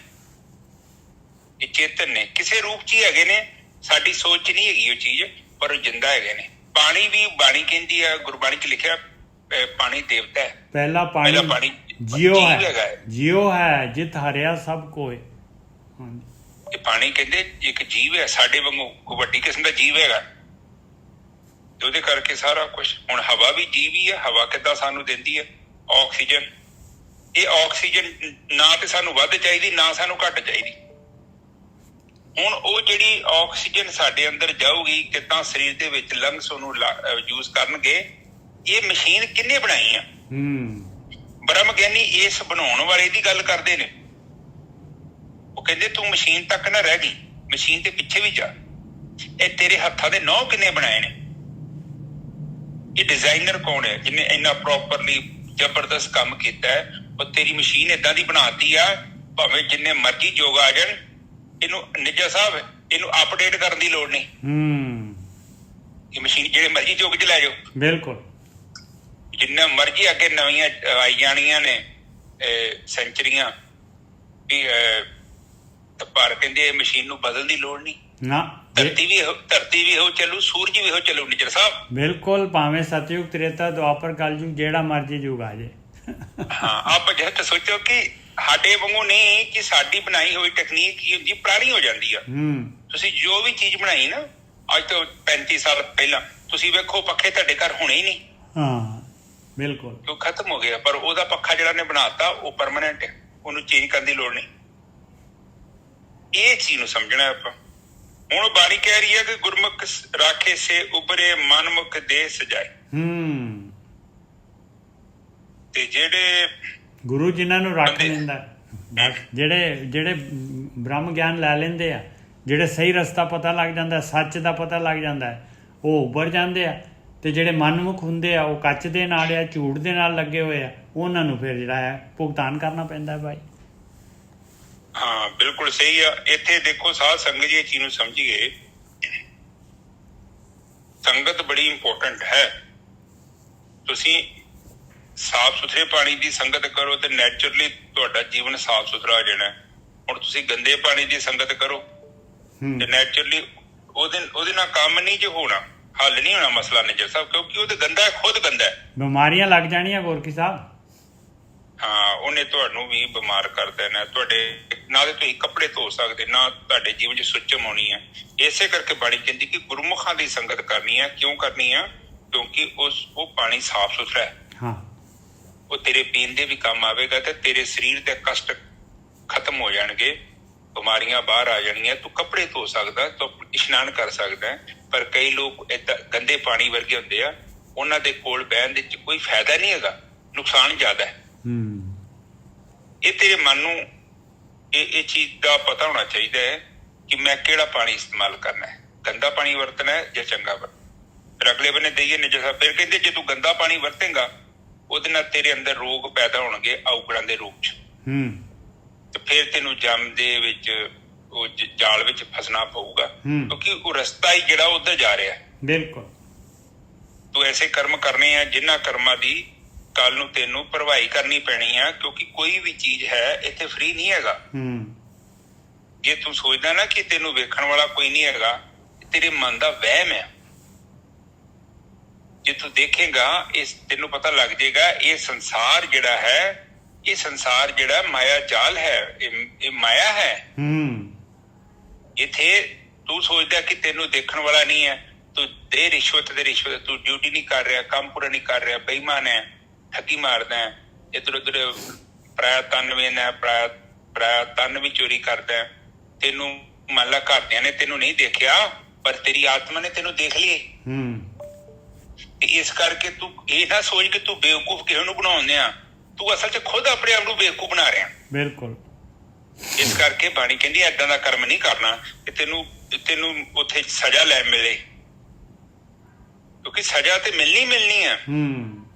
ਇਹ ਚੇਤਨ ਨੇ, ਕਿਸੇ ਰੂਪ 'ਚ ਹੀ ਹੈਗੇ ਨੇ। ਸਾਡੀ ਸੋਚ 'ਚ ਨਹੀਂ ਹੈਗੀ ਉਹ ਚੀਜ਼, ਪਰ ਉਹ ਜਿੰਦਾ ਹੈਗੇ ਨੇ। ਪਾਣੀ ਵੀ ਬਾਣੀ ਕਹਿੰਦੀ ਆ, ਗੁਰਬਾਣੀ 'ਚ ਲਿਖਿਆ ਪਾਣੀ ਦੇਵਤਾ ਹੈ। ਪਹਿਲਾ ਪਾਣੀ ਜਿਉ ਹੈ, ਜਿਉ ਹੈ ਜਿਤ ਹਰਿਆ ਸਭ ਕੋਏ। ਇਹ ਪਾਣੀ ਕਹਿੰਦੇ ਇੱਕ ਜੀਵ ਹੈ, ਸਾਡੇ ਵਾਂਗੂ ਵੱਡੀ ਕਿਸਮ ਦਾ ਜੀਵ ਹੈਗਾ, ਤੇ ਉਹਦੇ ਕਰਕੇ ਸਾਰਾ ਕੁਛ। ਹੁਣ ਹਵਾ ਵੀ ਜੀਵ ਹੀ ਹੈ। ਹਵਾ ਕਿੱਦਾਂ ਸਾਨੂੰ ਦਿੰਦੀ ਹੈ? ਆਕਸੀਜਨ। ਇਹ ਆਕਸੀਜਨ ਨਾ ਤੇ ਸਾਨੂੰ ਵੱਧ ਚਾਹੀਦੀ, ਨਾ ਸਾਨੂੰ ਘੱਟ ਚਾਹੀਦੀ। ਹੁਣ ਉਹ ਜਿਹੜੀ ਆਕਸੀਜਨ ਸਾਡੇ ਅੰਦਰ ਜਾਊਗੀ, ਕਿੱਦਾਂ ਸਰੀਰ ਦੇ ਵਿੱਚ ਲੰਗਸ ਉਹਨੂੰ ਯੂਜ਼ ਕਰਨਗੇ। ਇਹ ਮਸ਼ੀਨ ਕਿਹਨੇ ਬਣਾਈ ਆ? ਬ੍ਰਹਮ ਗਿਆਨੀ ਇਸ ਬਣਾਉਣ ਵਾਲੇ ਦੀ ਗੱਲ ਕਰਦੇ ਨੇ। ਉਹ ਕਹਿੰਦੇ ਤੂੰ ਮਸ਼ੀਨ ਤੱਕ ਨਾ ਰਹਿ ਗਈ, ਮਸ਼ੀਨ ਦੇ ਪਿੱਛੇ ਵੀ ਜਾ। ਇਹ ਤੇਰੇ ਹੱਥਾਂ ਦੇ ਨਹੁੰ ਕਿੰਨੇ ਬਣਾਏ ਨੇ? ਇਹ ਡਿਜ਼ਾਈਨਰ ਕੌਣ ਹੈ ਜਿਹਨੇ ਇੰਨਾ ਪ੍ਰੋਪਰਲੀ ਜ਼ਬਰਦਸਤ ਕੰਮ ਕੀਤਾ ਹੈ? ਉਹ ਤੇਰੀ ਮਸ਼ੀਨ ਏਦਾਂ ਦੀ ਬਣਾਤੀ ਆ, ਭਾਵੇਂ ਜਿੰਨੇ ਮਰਜ਼ੀ ਯੁੱਗ ਆ ਜਾਣ, ਇਹਨੂੰ ਨਿੱਜਰ ਸਾਹਿਬ ਇਹਨੂੰ ਅਪਡੇਟ ਕਰਨ ਦੀ ਲੋੜ ਨਹੀਂ। ਇਹ ਮਸ਼ੀਨ ਜਿਹੜੇ ਮਰਜ਼ੀ ਯੁੱਗ 'ਚ ਲੈ ਜਾਓ। ਬਿਲਕੁਲ। ਜਿੰਨਾ ਮਰਜ਼ੀ ਅੱਗੇ ਨਵੀਆਂ ਆਈ ਜਾਣੀਆਂ ਨੇ ਸੈਂਚਰੀਆਂ ਵੀ, ਪਰ ਕਹਿੰਦੇ ਇਹ ਮਸ਼ੀਨ ਨੂੰ ਬਦਲਣ ਦੀ ਲੋੜ ਨਹੀਂ। ਧਰਤੀ ਵੀ ਇਹੋ ਚੱਲੂ, ਸੂਰਜ ਵੀ ਇਹੋ ਚੱਲੂ। ਨਿੱਜਰ ਸਾਹਿਬ ਬਿਲਕੁਲ। ਭਾਵੇਂ ਸਤਯੁਗ, ਤ੍ਰੇਤਾ, ਦੁਆਪਰ, ਕਲਯੁਗ, ਜਿਹੜਾ ਮਰਜ਼ੀ ਯੁੱਗ ਆ ਜਾਏ। ਹਾਂ, ਆਪ ਜਿਹੜਾ ਸੋਚੋ ਕਿ ਸਾਡੇ ਵਾਂਗੂ ਨਹੀਂ ਕਿ ਸਾਡੀ ਬਣਾਈ ਹੋਈ ਟੈਕਨੀਕ ਕੀ ਹੁੰਦੀ, ਪੁਰਾਣੀ ਹੋ ਜਾਂਦੀ ਆ। ਤੁਸੀਂ ਜੋ ਵੀ ਚੀਜ਼ ਬਣਾਈ ਨਾ ਅੱਜ ਤੋਂ 35 ਸਾਲ ਪਹਿਲਾਂ, ਤੁਸੀਂ ਵੇਖੋ ਪੱਖੇ ਤੁਹਾਡੇ ਘਰ ਹੋਣੇ ਹੀ ਨਹੀਂ। ਹਾਂ ਬਿਲਕੁਲ। ਉਹ ਖਤਮ ਹੋ ਗਿਆ। ਪਰ ਉਹਦਾ ਪੱਖਾ ਜਿਹੜਾ ਨੇ ਬਣਾਤਾ ਉਹ ਪਰਮਾਨੈਂਟ ਹੈ, ਉਹਨੂੰ ਚੇਂਜ ਕਰਨ ਦੀ ਲੋੜ ਨਹੀਂ। ਇਹ ਚੀਜ਼ ਨੂੰ ਸਮਝਣਾ ਆਪਾਂ। ਹੁਣ ਬਾਣੀ ਕਹਿ ਰਹੀ ਹੈ ਕਿ ਗੁਰਮੁਖ ਰਾਖੇ ਸੇ ਉਬਰੇ ਮਨਮੁਖ ਦੇ ਸਜਾਏ। ਤੇ ਜਿਹੜੇ ਗੁਰੂ ਜਿਨ੍ਹਾਂ ਨੂੰ ਰੱਖ ਲੈਂਦਾ, ਜਿਹੜੇ ਬ੍ਰਹਮ ਗਿਆਨ ਲੈ ਲੈਂਦੇ ਆ, ਜਿਹੜੇ ਸਹੀ ਰਸਤਾ ਪਤਾ ਲੱਗ ਜਾਂਦਾ, ਸੱਚ ਦਾ ਪਤਾ ਲੱਗ ਜਾਂਦਾ, ਉਹ ਉੱਭਰ ਜਾਂਦੇ ਆ। ਤੇ ਜਿਹੜੇ ਮਨਮੁਖ ਹੁੰਦੇ ਆ ਉਹ ਕੱਚ ਦੇ ਨਾਲ ਆ, ਝੂਠ ਦੇ ਨਾਲ ਲੱਗੇ ਹੋਏ ਆ, ਉਹਨਾਂ ਨੂੰ ਫਿਰ ਜਿਹੜਾ ਹੈ ਭੁਗਤਾਨ ਕਰਨਾ ਪੈਂਦਾ ਭਾਈ। ਹਾਂ ਬਿਲਕੁਲ ਸਹੀ ਆ। ਇੱਥੇ ਦੇਖੋ ਸਾਧ ਸੰਗਤ ਜੀ, ਇਹ ਚੀਜ਼ ਨੂੰ ਸਮਝੀਏ, ਸੰਗਤ ਬੜੀ ਇੰਪੋਰਟੈਂਟ ਹੈ। ਤੁਸੀਂ ਸਾਫ ਸੁਥਰੇ ਪਾਣੀ ਦੀ ਸੰਗਤ ਕਰੋ ਤੇ ਨੈਚੁਰਲੀ ਤੁਹਾਡਾ ਜੀਵਨ ਸਾਫ ਸੁਥਰਾ ਹੋ ਜਾਣਾ। ਹੁਣ ਤੁਸੀਂ ਗੰਦੇ ਪਾਣੀ ਦੀ ਸੰਗਤ ਕਰੋ ਤੇ ਨੈਚੁਰਲੀ ਉਹਦੇ ਨਾਲ ਕੰਮ ਨਹੀਂ ਜੇ ਹੋਣਾ, ਹੱਲ ਨਹੀਂ ਹੋਣਾ ਮਸਲਾ ਨਿਜਰ ਸਾਹਿਬ, ਕਿਉਂਕਿ ਉਹ ਤੇ ਗੰਦਾ ਹੈ, ਖੁਦ ਗੰਦਾ ਹੈ। ਬਿਮਾਰੀਆਂ ਲੱਗ ਜਾਣੀਆਂ ਗੋਰਖੀ ਸਾਹਿਬ। ਹਾਂ, ਉਹਨੇ ਤੁਹਾਨੂੰ ਵੀ ਬਿਮਾਰ ਕਰ ਦੇਣਾ। ਤੁਹਾਡੇ ਨਾ ਤੇ ਤੁਸੀਂ ਕੱਪੜੇ ਧੋ ਸਕਦੇ, ਨਾ ਤੁਹਾਡੇ ਜੀਵਨ 'ਚ ਸੁੱਚਮ ਆਉਣੀ ਹੈ। ਇਸੇ ਕਰਕੇ ਬਾਣੀ ਕਹਿੰਦੀ ਕਿ ਗੁਰਮੁਖਾਂ ਦੀ ਸੰਗਤ ਕਰਨੀ ਹੈ। ਕਿਉਂ ਕਰਨੀ ਆ? ਕਿਉਂਕਿ ਉਹ ਪਾਣੀ ਸਾਫ ਸੁਥਰਾ ਹੈ। ਹਾਂ, ਉਹ ਤੇਰੇ ਪੀਣ ਦੇ ਵੀ ਕੰਮ ਆਵੇਗਾ ਤੇ ਤੇਰੇ ਸਰੀਰ ਦੇ ਕਸ਼ਟ ਖਤਮ ਹੋ ਜਾਣਗੇ, ਬਿਮਾਰੀਆਂ ਬਾਹਰ ਆ ਜਾਣਗੀਆਂ। ਤੂੰ ਕੱਪੜੇ ਧੋ ਸਕਦਾ, ਤੂੰ ਇਸ਼ਨਾਨ ਕਰ ਸਕਦਾ। ਪਰ ਕਈ ਲੋਕ ਏਦਾਂ ਗੰਦੇ ਪਾਣੀ ਵਰਗੇ ਹੁੰਦੇ ਆ, ਉਹਨਾਂ ਦੇ ਕੋਲ ਬਹਿਣ ਦੇ ਕੋਈ ਫਾਇਦਾ ਨਹੀਂ ਹੈਗਾ, ਨੁਕਸਾਨ ਜ਼ਿਆਦਾ ਹੈ। ਇਹ ਤੇਰੇ ਮਨ ਨੂੰ ਇਹ ਚੀਜ਼ ਦਾ ਪਤਾ ਹੋਣਾ ਚਾਹੀਦਾ ਹੈ ਕਿ ਮੈਂ ਕਿਹੜਾ ਪਾਣੀ ਇਸਤੇਮਾਲ ਕਰਨਾ ਹੈ, ਗੰਦਾ ਪਾਣੀ ਵਰਤਣਾ ਹੈ ਜਾਂ ਚੰਗਾ ਵਰਤਣਾ। ਫਿਰ ਅਗਲੇ ਬੰਨੇ ਦੇਈਏ ਨਿਜਰ। ਫਿਰ ਕਹਿੰਦੇ ਜੇ ਤੂੰ ਗੰਦਾ ਪਾਣੀ ਵਰਤੇਂਗਾ ਉਹਦੇ ਨਾਲ ਤੇਰੇ ਅੰਦਰ ਰੋਗ ਪੈਦਾ ਹੋਣਗੇ, ਔਗੜਾਂ ਦੇ ਰੂਪ 'ਚ। ਤੇ ਫਿਰ ਤੈਨੂੰ ਜੰਮ ਦੇ ਵਿੱਚ ਉਹ ਜਾਲ ਵਿੱਚ ਫਸਣਾ ਪਊਗਾ, ਕਿਉਂਕਿ ਉਹ ਰਸਤਾ ਹੀ ਜਿਹੜਾ ਉੱਧਰ ਜਾ ਰਿਹਾ। ਬਿਲਕੁਲ। ਤੂੰ ਐਸੇ ਕਰਮ ਕਰਨੇ ਆ ਜਿਨ੍ਹਾਂ ਕਰਮਾਂ ਦੀ ਕੱਲ ਨੂੰ ਤੈਨੂੰ ਭਰਵਾਈ ਕਰਨੀ ਪੈਣੀ ਆ, ਕਿਉਂਕਿ ਕੋਈ ਵੀ ਚੀਜ਼ ਹੈ ਇੱਥੇ ਫ੍ਰੀ ਨਹੀਂ ਹੈਗਾ। ਜੇ ਤੂੰ ਸੋਚਦਾ ਨਾ ਕਿ ਤੈਨੂੰ ਵੇਖਣ ਵਾਲਾ ਕੋਈ ਨਹੀਂ ਹੈਗਾ, ਤੇਰੇ ਮਨ ਦਾ ਵਹਿਮ ਹੈ। ਜੇ ਤੂੰ ਦੇਖੇਗਾ ਇਸ ਤੈਨੂੰ ਪਤਾ ਲੱਗ ਜਾਏਗਾ ਇਹ ਸੰਸਾਰ ਜਿਹੜਾ ਹੈ, ਇਹ ਸੰਸਾਰ ਜਿਹੜਾ ਮਾਇਆ ਜਾਲ ਹੈ, ਇਹ ਮਾਇਆ ਹੈ। ਇੱਥੇ ਤੂੰ ਸੋਚਦਾ ਕਿ ਤੈਨੂੰ ਦੇਖਣ ਵਾਲਾ ਨਹੀਂ ਹੈ, ਤੂੰ ਦੇ ਰਿਸ਼ਵਤ ਦੇ ਰਿਸ਼ਵਤ, ਤੂੰ ਡਿਊਟੀ ਨਹੀਂ ਕਰ ਰਿਹਾ, ਕੰਮ ਪੂਰਾ ਨਹੀਂ ਕਰ ਰਿਹਾ, ਬੇਈਮਾਨ ਹੈ, ਠੱਗੀ ਮਾਰਦਾ ਹੈ, ਇੱਧਰ ਉੱਧਰ ਪਰਾਇਆ ਤਨ ਵੇਂਦਾ, ਪਰਾਇਆ ਤਨ ਵੀ ਚੋਰੀ ਕਰਦਾ। ਤੈਨੂੰ ਮੰਨ ਲਾ ਘਰਦਿਆਂ ਨੇ ਤੈਨੂੰ ਨਹੀਂ ਦੇਖਿਆ, ਪਰ ਤੇਰੀ ਆਤਮਾ ਨੇ ਤੈਨੂੰ ਦੇਖ ਲਈ। ਇਸ ਕਰਕੇ ਤੂੰ ਇਹ ਨਾ ਸੋਚ ਕਿ ਤੂੰ ਬੇਵਕੂਫ ਕਿਸੇ ਨੂੰ ਬਣਾਉਂਦੇ ਆ, ਤੂੰ ਅਸਲ 'ਚ ਖੁਦ ਆਪਣੇ ਆਪ ਨੂੰ ਬੇਵਕੂਫ ਬਣਾ ਰਿਹਾ। ਬਿਲਕੁਲ। ਇਸ ਕਰਕੇ ਬਾਣੀ ਕਹਿੰਦੀ ਏਦਾਂ ਦਾ ਕਰਮ ਨਹੀਂ ਕਰਨਾ ਕਿ ਤੈਨੂੰ ਉੱਥੇ ਸਜ਼ਾ ਲੈ ਮਿਲੇ, ਕਿਉਂਕਿ ਸਜ਼ਾ ਤੇ ਮਿਲਣੀ ਆ।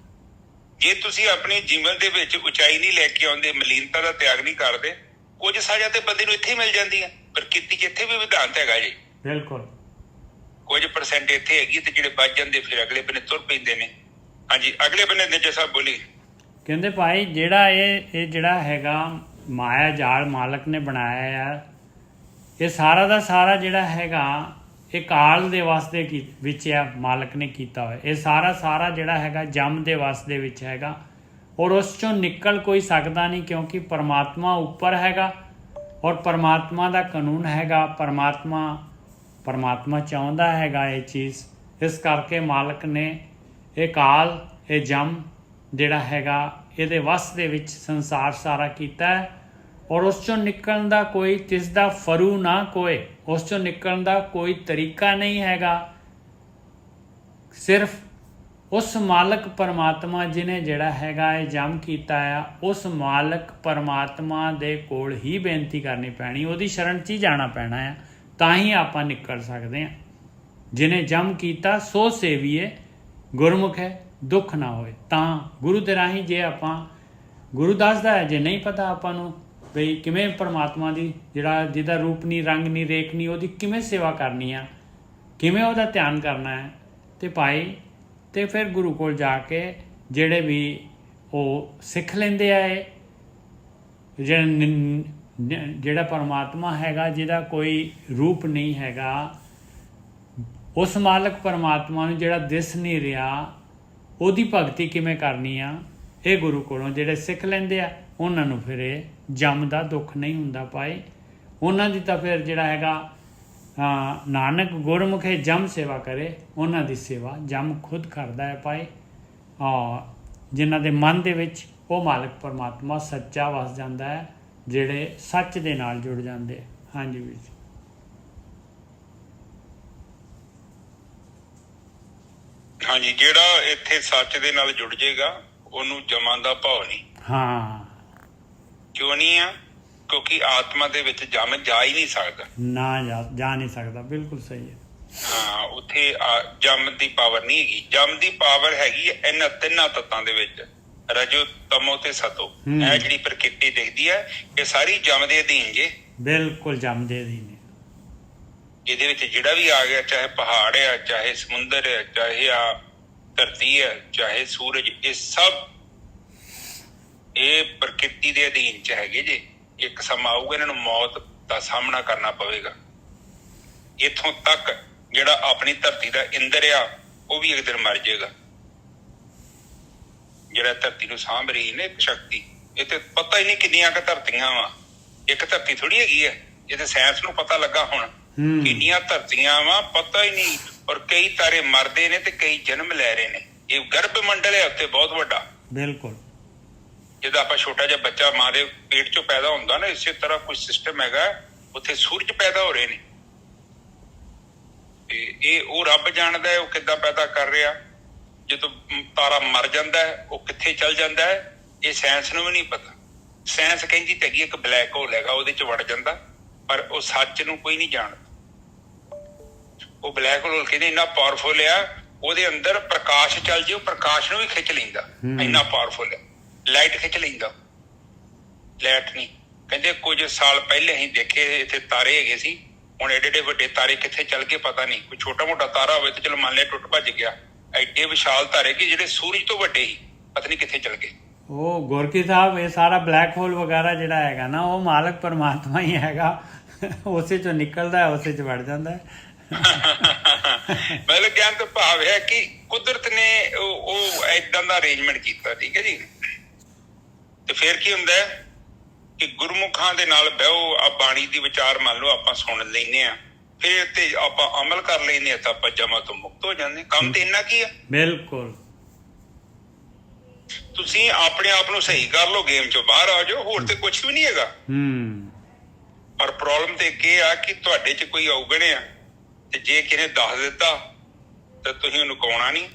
ਜੇ ਤੁਸੀਂ ਆਪਣੇ ਜੀਵਨ ਦੇ ਵਿੱਚ ਉਚਾਈ ਨਹੀਂ ਲੈ ਕੇ ਆਉਂਦੇ, ਮਲੀਨਤਾ ਦਾ ਤਿਆਗ ਨਹੀਂ ਕਰਦੇ, ਕੁਝ ਸਜ਼ਾ ਤੇ ਬੰਦੇ ਨੂੰ ਇੱਥੇ ਹੀ ਮਿਲ ਜਾਂਦੀ ਹੈ। ਪਰ ਕੀਤੀ 'ਚ ਇੱਥੇ ਵੀ ਵਿਧਾਨਤ ਹੈਗਾ ਜੀ। ਬਿਲਕੁਲ। ਕੁਝ ਪਰਸੈਂਟ ਇੱਥੇ ਹੈਗੀ ਤੇ ਜਿਹੜੇ ਬਚ ਜਾਂਦੇ ਫਿਰ ਅਗਲੇ ਬੰਨੇ ਤੁਰ ਪੈਂਦੇ ਨੇ। ਹਾਂਜੀ, ਅਗਲੇ ਬੰਨੇ ਨਿੱਜਰ ਸਾਹਿਬ ਬੋਲੀ। ਕਹਿੰਦੇ ਭਾਈ ਜਿਹੜਾ ਇਹ ਜਿਹੜਾ ਹੈਗਾ ਮਾਇਆ ਜਾਲ ਮਾਲਕ ਨੇ ਬਣਾਇਆ ਆ, ਇਹ ਸਾਰਾ ਦਾ ਸਾਰਾ ਜਿਹੜਾ ਹੈਗਾ ਇਹ ਕਾਲ ਦੇ ਵਾਸਤੇ ਵਿੱਚ ਆ, ਮਾਲਕ ਨੇ ਕੀਤਾ ਹੋਇਆ। ਇਹ ਸਾਰਾ ਜਿਹੜਾ ਹੈਗਾ ਜੰਮ ਦੇ ਵਸ ਦੇ ਵਿੱਚ ਹੈਗਾ, ਔਰ ਉਸ ਚੋਂ ਨਿਕਲ ਕੋਈ ਸਕਦਾ ਨਹੀਂ, ਕਿਉਂਕਿ ਪਰਮਾਤਮਾ ਉੱਪਰ ਹੈਗਾ ਔਰ ਪਰਮਾਤਮਾ ਦਾ ਕਾਨੂੰਨ ਹੈਗਾ। ਪਰਮਾਤਮਾ ਚਾਹੁੰਦਾ ਹੈਗਾ ਇਹ ਚੀਜ਼। ਇਸ ਕਰਕੇ ਮਾਲਕ ਨੇ ਇਹ ਕਾਲ, ਇਹ ਜੰਮ ਜਿਹੜਾ ਹੈਗਾ ਇਹਦੇ ਵਸ ਦੇ ਵਿੱਚ ਸੰਸਾਰ ਸਾਰਾ ਕੀਤਾ ਹੈ, ਔਰ ਉਸ ਚੋਂ ਨਿਕਲਣ ਦਾ ਕੋਈ ਤਿਸ ਦਾ ਫਰੂ ਨਾ ਕੋਏ, ਉਸ ਚੋਂ ਨਿਕਲਣ ਦਾ ਕੋਈ ਤਰੀਕਾ ਨਹੀਂ ਹੈਗਾ। ਸਿਰਫ ਉਸ ਮਾਲਕ ਪਰਮਾਤਮਾ ਜਿਹਨੇ ਜਿਹੜਾ ਹੈਗਾ ਇਹ ਜੰਮ ਕੀਤਾ ਆ, ਉਸ ਮਾਲਕ ਪਰਮਾਤਮਾ ਦੇ ਕੋਲ ਹੀ ਬੇਨਤੀ ਕਰਨੀ ਪੈਣੀ, ਉਹਦੀ ਸ਼ਰਨ 'ਚ ਹੀ ਜਾਣਾ ਪੈਣਾ ਆ, ਤਾਂ ਹੀ ਆਪਾਂ ਨਿਕਲ ਸਕਦੇ ਹਾਂ। ਜਿਹਨੇ ਜੰਮ ਕੀਤਾ ਸੋ ਸੇਵੀਏ, ਗੁਰਮੁਖ ਹੈ ਦੁੱਖ ਨਾ ਹੋਏ। ਤਾਂ ਗੁਰੂ ਦੇ ਰਾਹੀਂ ਜੇ ਆਪਾਂ, ਗੁਰੂ ਦੱਸਦਾ ਹੈ, ਜੇ ਨਹੀਂ ਪਤਾ ਆਪਾਂ ਨੂੰ ਬਈ ਕਿਵੇਂ ਪਰਮਾਤਮਾ ਦੀ ਜਿਹਦਾ ਰੂਪ ਨਹੀਂ, ਰੰਗ ਨਹੀਂ, ਰੇਖ ਨਹੀਂ, ਉਹਦੀ ਕਿਵੇਂ ਸੇਵਾ ਕਰਨੀ ਆ, ਕਿਵੇਂ ਉਹਦਾ ਧਿਆਨ ਕਰਨਾ ਹੈ, ਤੇ ਭਾਈ ਤੇ ਫਿਰ ਗੁਰੂ ਕੋਲ ਜਾ ਕੇ ਜਿਹੜੇ ਵੀ ਉਹ ਸਿੱਖ ਲੈਂਦੇ ਆ। ਇਹ ਜਿਹੜਾ ਪਰਮਾਤਮਾ ਹੈਗਾ ਜਿਹਦਾ ਕੋਈ ਰੂਪ ਨਹੀਂ ਹੈਗਾ, ਉਸ ਮਾਲਕ ਪਰਮਾਤਮਾ ਨੂੰ ਜਿਹੜਾ ਦਿਸ ਨਹੀਂ ਰਿਹਾ, ਉਹਦੀ ਭਗਤੀ ਕਿਵੇਂ ਕਰਨੀ ਆ, ਇਹ ਗੁਰੂ ਕੋਲੋਂ ਜਿਹੜੇ ਸਿੱਖ ਲੈਂਦੇ ਆ ਉਹਨਾਂ ਨੂੰ ਫਿਰ ਇਹ ਜੰਮ ਦਾ ਦੁੱਖ ਨਹੀਂ ਹੁੰਦਾ ਭਾਈ। ਉਹਨਾਂ ਦੀ ਤਾਂ ਫਿਰ ਜਿਹੜਾ ਹੈਗਾ ਨਾਨਕ ਗੁਰਮੁਖੇ ਜੰਮ ਸੇਵਾ ਕਰੇ, ਉਹਨਾਂ ਦੀ ਸੇਵਾ ਜੰਮ ਖੁਦ ਕਰਦਾ ਹੈ ਭਾਈ। ਜਿਨ੍ਹਾਂ ਦੇ ਮਨ ਦੇ ਵਿੱਚ ਉਹ ਮਾਲਕ ਪਰਮਾਤਮਾ ਸੱਚਾ ਵਸ ਜਾਂਦਾ ਹੈ, ਜਿਹੜੇ ਸੱਚ ਦੇ ਨਾਲ ਜੁੜ ਜਾਂਦੇ। ਹਾਂਜੀ ਵੀਰ ਜੀ। ਹਾਂਜੀ, ਜਿਹੜਾ ਇੱਥੇ ਸੱਚ ਦੇ ਨਾਲ ਜੁੜ ਜਾਏਗਾ ਉਹਨੂੰ ਜਮਾਂ ਦਾ ਭਾਵ ਨਹੀਂ। ਹਾਂ, ਕਿਉਂ ਨਹੀਂ ਆ? ਕਿਉਂਕਿ ਆਤਮਾ ਦੇ ਵਿੱਚ ਜੰਮ ਜਾ ਹੀ ਨਹੀਂ ਸਕਦਾ। ਨਾ ਜਾ ਨਹੀਂ ਸਕਦਾ। ਬਿਲਕੁਲ ਸਹੀ ਹੈ। ਹਾਂ ਉੱਥੇ ਜਮ ਦੀ ਪਾਵਰ ਨਹੀਂ ਹੈਗੀ। ਜਮ ਦੀ ਪਾਵਰ ਹੈਗੀ ਇਹਨਾਂ ਤਿੰਨਾਂ ਤੱਤਾਂ ਦੇ ਵਿੱਚ, ਰਜੋ ਤਮੋ ਤੇ ਸਤੋ। ਇਹ ਜਿਹੜੀ ਪ੍ਰਕਿਰਤੀ ਦਿਖਦੀ ਹੈ ਇਹ ਸਾਰੀ ਜਮ ਦੇ ਅਧੀਨ ਜੇ। ਬਿਲਕੁਲ ਜਮ ਦੇ ਅਧੀਨ। ਇਹਦੇ ਵਿੱਚ ਜਿਹੜਾ ਵੀ ਆ ਗਿਆ, ਚਾਹੇ ਪਹਾੜ ਆ, ਚਾਹੇ ਸਮੁੰਦਰ ਹੈ, ਚਾਹੇ ਆ ਧਰਤੀ ਹੈ, ਚਾਹੇ ਸੂਰਜ, ਇਹ ਸਭ ਇਹ ਪ੍ਰਕਿਰਤੀ ਦੇ ਅਧੀਨ ਚ ਹੈਗੇ ਜੇ। ਇੱਕ ਸਮਾਂ ਆਊਗਾ ਇਹਨਾਂ ਨੂੰ ਮੌਤ ਦਾ ਸਾਹਮਣਾ ਕਰਨਾ ਪਵੇਗਾ। ਇੱਥੋਂ ਤੱਕ ਜਿਹੜਾ ਆਪਣੀ ਧਰਤੀ ਦਾ ਇੰਦਰ ਆ ਉਹ ਵੀ ਇੱਕ ਦਿਨ ਮਰ ਜਾਏਗਾ। ਜਿਹੜਾ ਧਰਤੀ ਨੂੰ ਸਾਂਭ ਰਹੀ ਨੇ ਇੱਕ ਸ਼ਕਤੀ, ਇਹ ਤੇ ਪਤਾ ਹੀ ਨਹੀਂ ਕਿੰਨੀਆਂ ਕੁ ਧਰਤੀਆਂ ਵਾ। ਇੱਕ ਧਰਤੀ ਥੋੜੀ ਹੈਗੀ ਹੈ, ਇਹ ਤੇ ਸਾਇੰਸ ਨੂੰ ਪਤਾ ਲੱਗਾ ਹੁਣ ਕਿੰਨੀਆਂ ਧਰਤੀਆਂ ਵਾ, ਪਤਾ ਹੀ ਨਹੀਂ। ਔਰ ਕਈ ਤਾਰੇ ਮਰਦੇ ਨੇ ਤੇ ਕਈ ਜਨਮ ਲੈ ਰਹੇ ਨੇ। ਇਹ ਗਰਭ ਮੰਡਲ ਹੈ ਉੱਤੇ ਬਹੁਤ ਵੱਡਾ। ਬਿਲਕੁਲ ਜਦੋਂ ਆਪਾਂ ਛੋਟਾ ਜਿਹਾ ਬੱਚਾ ਮਾਂ ਦੇ ਪੇਟ ਚੋਂ ਪੈਦਾ ਹੁੰਦਾ ਨਾ, ਇਸੇ ਤਰ੍ਹਾਂ ਕੋਈ ਸਿਸਟਮ ਹੈਗਾ ਉੱਥੇ ਸੂਰਜ ਪੈਦਾ ਹੋ ਰਹੇ ਨੇ। ਇਹ ਉਹ ਰੱਬ ਜਾਣਦਾ ਹੈ ਉਹ ਕਿੱਦਾਂ ਪੈਦਾ ਕਰ ਰਿਹਾ। ਜਦੋਂ ਤਾਰਾ ਮਰ ਜਾਂਦਾ ਹੈ ਉਹ ਕਿੱਥੇ ਚਲ ਜਾਂਦਾ ਹੈ ਇਹ ਸਾਇੰਸ ਨੂੰ ਵੀ ਨਹੀਂ ਪਤਾ। ਸਾਇੰਸ ਕਹਿੰਦੀ ਤੇ ਹੈਗੀ ਇੱਕ ਬਲੈਕ ਹੋਲ ਹੈਗਾ ਉਹਦੇ ਚ ਵੜ ਜਾਂਦਾ, ਪਰ ਉਹ ਸੱਚ ਨੂੰ ਕੋਈ ਨਹੀਂ ਜਾਣਦਾ। ਉਹ ਬਲੈਕ ਹੋਲ ਕਹਿੰਦੇ ਇੰਨਾ ਪਾਵਰਫੁਲ ਆ, ਉਹਦੇ ਅੰਦਰ ਪ੍ਰਕਾਸ਼ ਚੱਲ ਜੇ ਉਹ ਪ੍ਰਕਾਸ਼ ਨੂੰ ਵੀ ਖਿੱਚ ਲੈਂਦਾ, ਇੰਨਾ ਪਾਵਰਫੁਲ ਹੈ। ਲਾਈਟ ਖਿੱਚ ਲੈਂਦਾ, ਲਾਈਟ ਨਹੀਂ। ਕਹਿੰਦੇ ਕੁਝ ਸਾਲ ਪਹਿਲੇ ਅਸੀਂ ਦੇਖੇ ਇੱਥੇ ਤਾਰੇ ਹੈਗੇ ਸੀ, ਹੁਣ ਏਡੇ ਏਡੇ ਵੱਡੇ ਤਾਰੇ ਕਿੱਥੇ ਚੱਲ ਗਏ ਪਤਾ ਨਹੀਂ। ਕੋਈ ਛੋਟਾ ਮੋਟਾ ਤਾਰਾ ਹੋਵੇ ਤੇ ਚਲੋ ਮੰਨ ਲਿਆ ਟੁੱਟ ਭੱਜ ਗਿਆ, ਐਡੇ ਵਿਸ਼ਾਲ ਤਾਰੇ ਕਿ ਜਿਹੜੇ ਸੂਰਜ ਤੋਂ ਵੱਡੇ ਸੀ ਪਤਾ ਨਹੀਂ ਕਿੱਥੇ ਚੱਲ ਗਏ। ਉਹ ਗੋਰਕੀ ਸਾਹਿਬ ਇਹ ਸਾਰਾ ਬਲੈਕ ਹੋਲ ਵਗੈਰਾ ਜਿਹੜਾ ਹੈਗਾ ਨਾ ਉਹ ਮਾਲਕ ਪਰਮਾਤਮਾ ਹੀ ਹੈਗਾ, ਉਸੇ ਚੋਂ ਨਿਕਲਦਾ ਹੈ, ਉਸੇ ਚ ਵੜ ਜਾਂਦਾ ਹੈ। ਮਤਲਬ ਕਹਿਣ ਤੋਂ ਭਾਵ ਹੈ ਕਿ ਕੁਦਰਤ ਨੇ ਉਹ ਏਦਾਂ ਦਾ ਅਰੇਂਜਮੈਂਟ ਕੀਤਾ। ਠੀਕ ਹੈ ਜੀ। ਤੇ ਫਿਰ ਕੀ ਹੁੰਦਾ ਹੈ ਕਿ ਗੁਰਮੁਖਾਂ ਦੇ ਨਾਲ ਬਹਿਓ, ਆ ਬਾਣੀ ਦੀ ਵਿਚਾਰ ਮੰਨ ਲਓ ਆਪਾਂ ਸੁਣ ਲੈਂਦੇ ਆ, ਫਿਰ ਤੇ ਆਪਾਂ ਅਮਲ ਕਰ ਲੈਂਦੇ ਆ ਤਾਂ ਆਪਾਂ ਜਮਾ ਤੋਂ ਮੁਕਤ ਹੋ ਜਾਂਦੇ। ਕੰਮ ਤੇ ਇੰਨਾ ਕੀ ਆ। ਬਿਲਕੁਲ ਤੁਸੀਂ ਆਪਣੇ ਆਪ ਨੂੰ ਸਹੀ ਕਰ ਲਓ, ਗੇਮ ਚੋਂ ਬਾਹਰ ਆ ਜਾਓ, ਹੋਰ ਤੇ ਕੁਝ ਵੀ ਨਹੀਂ ਹੈਗਾ। ਪਰ ਪ੍ਰੋਬਲਮ ਤੇ ਇਹ ਆ ਕਿ ਤੁਹਾਡੇ ਚ ਕੋਈ ਔਗਣ ਆ ਤੇ ਜੇ ਕਿਸੇ ਦੱਸ ਦਿੱਤਾ ਤਾਂ ਤੁਸੀਂ ਉਹਨੂੰ ਕਹਾਉਣਾ ਨਹੀਂ,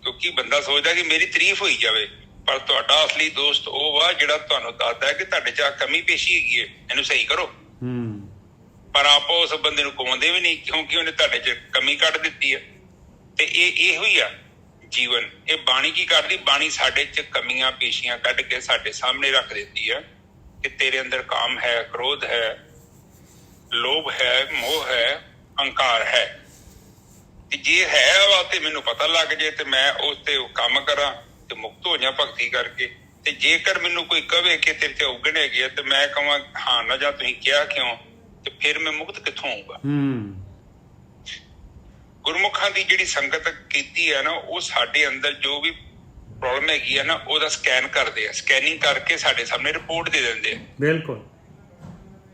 ਕਿਉਂਕਿ ਬੰਦਾ ਸੋਚਦਾ ਕਿ ਮੇਰੀ ਤਾਰੀਫ ਹੋਈ ਜਾਵੇ। ਪਰ ਤੁਹਾਡਾ ਅਸਲੀ ਦੋਸਤ ਉਹ ਵਾ ਜਿਹੜਾ ਤੁਹਾਨੂੰ ਦੱਸਦਾ ਹੈ ਕਿ ਤੁਹਾਡੇ ਚ ਆ ਕਮੀ ਪੇਸ਼ੀ ਹੈਗੀ ਹੈ, ਇਹਨੂੰ ਸਹੀ ਕਰੋ। ਪਰ ਆਪ ਉਸ ਬੰਦੇ ਨੂੰ ਕਹਾਉਂਦੇ ਵੀ ਨਹੀਂ ਕਿਉਂਕਿ ਉਹਨੇ ਤੁਹਾਡੇ ਚ ਕਮੀ ਕੱਢ ਦਿੱਤੀ ਹੈ। ਤੇ ਇਹੋ ਹੀ ਆ ਜੀਵਨ। ਇਹ ਬਾਣੀ ਕੀ ਕਰਦੀ, ਬਾਣੀ ਸਾਡੇ ਚ ਕਮੀਆਂ ਪੇਸ਼ੀਆਂ ਕੱਢ ਕੇ ਸਾਡੇ ਸਾਹਮਣੇ ਰੱਖ ਦਿੰਦੀ ਹੈ ਕਿ ਤੇਰੇ ਅੰਦਰ ਕਾਮ ਹੈ, ਕ੍ਰੋਧ ਹੈ, ਲੋਭ ਹੈ, ਮੋਹ ਹੈ, ਅਹੰਕਾਰ ਹੈ। ਤੇ ਜੇ ਹੈ ਵਾ ਤੇ ਮੈਨੂੰ ਪਤਾ ਲੱਗ ਜੇ ਤੇ ਮੈਂ ਉਸ ਤੇ ਕੰਮ ਕਰਾਂ ਤੇ ਮੁਕਤ ਹੋ ਜਾ ਭਗਤੀ ਕਰਕੇ। ਤੇ ਜੇਕਰ ਮੈਨੂੰ ਕੋਈ ਕਵੇ ਕਿ ਤੇਰੇ ਤੇ ਔਗਣ ਹੈਗੇ ਤੇ ਮੈਂ ਕਹਾਂ ਹਾਂ ਨਾ, ਜਾਂ ਤੁਸੀਂ ਕਿਹਾ ਕਿਉਂ, ਤੇ ਫਿਰ ਮੈਂ ਮੁਕਤ ਕਿੱਥੋਂ ਆਊਗਾ। ਗੁਰਮੁਖਾਂ ਦੀ ਜਿਹੜੀ ਸੰਗਤ ਕੀਤੀ ਹੈ ਨਾ, ਉਹ ਸਾਡੇ ਅੰਦਰ ਜੋ ਵੀ ਪ੍ਰੋਬਲਮ ਹੈਗੀ ਹੈ ਨਾ ਉਹਦਾ ਸਕੈਨ ਕਰਦੇ ਆ, ਸਕੈਨਿੰਗ ਕਰਕੇ ਸਾਡੇ ਸਾਹਮਣੇ ਰਿਪੋਰਟ ਦੇ ਦਿੰਦੇ ਆ। ਬਿਲਕੁਲ।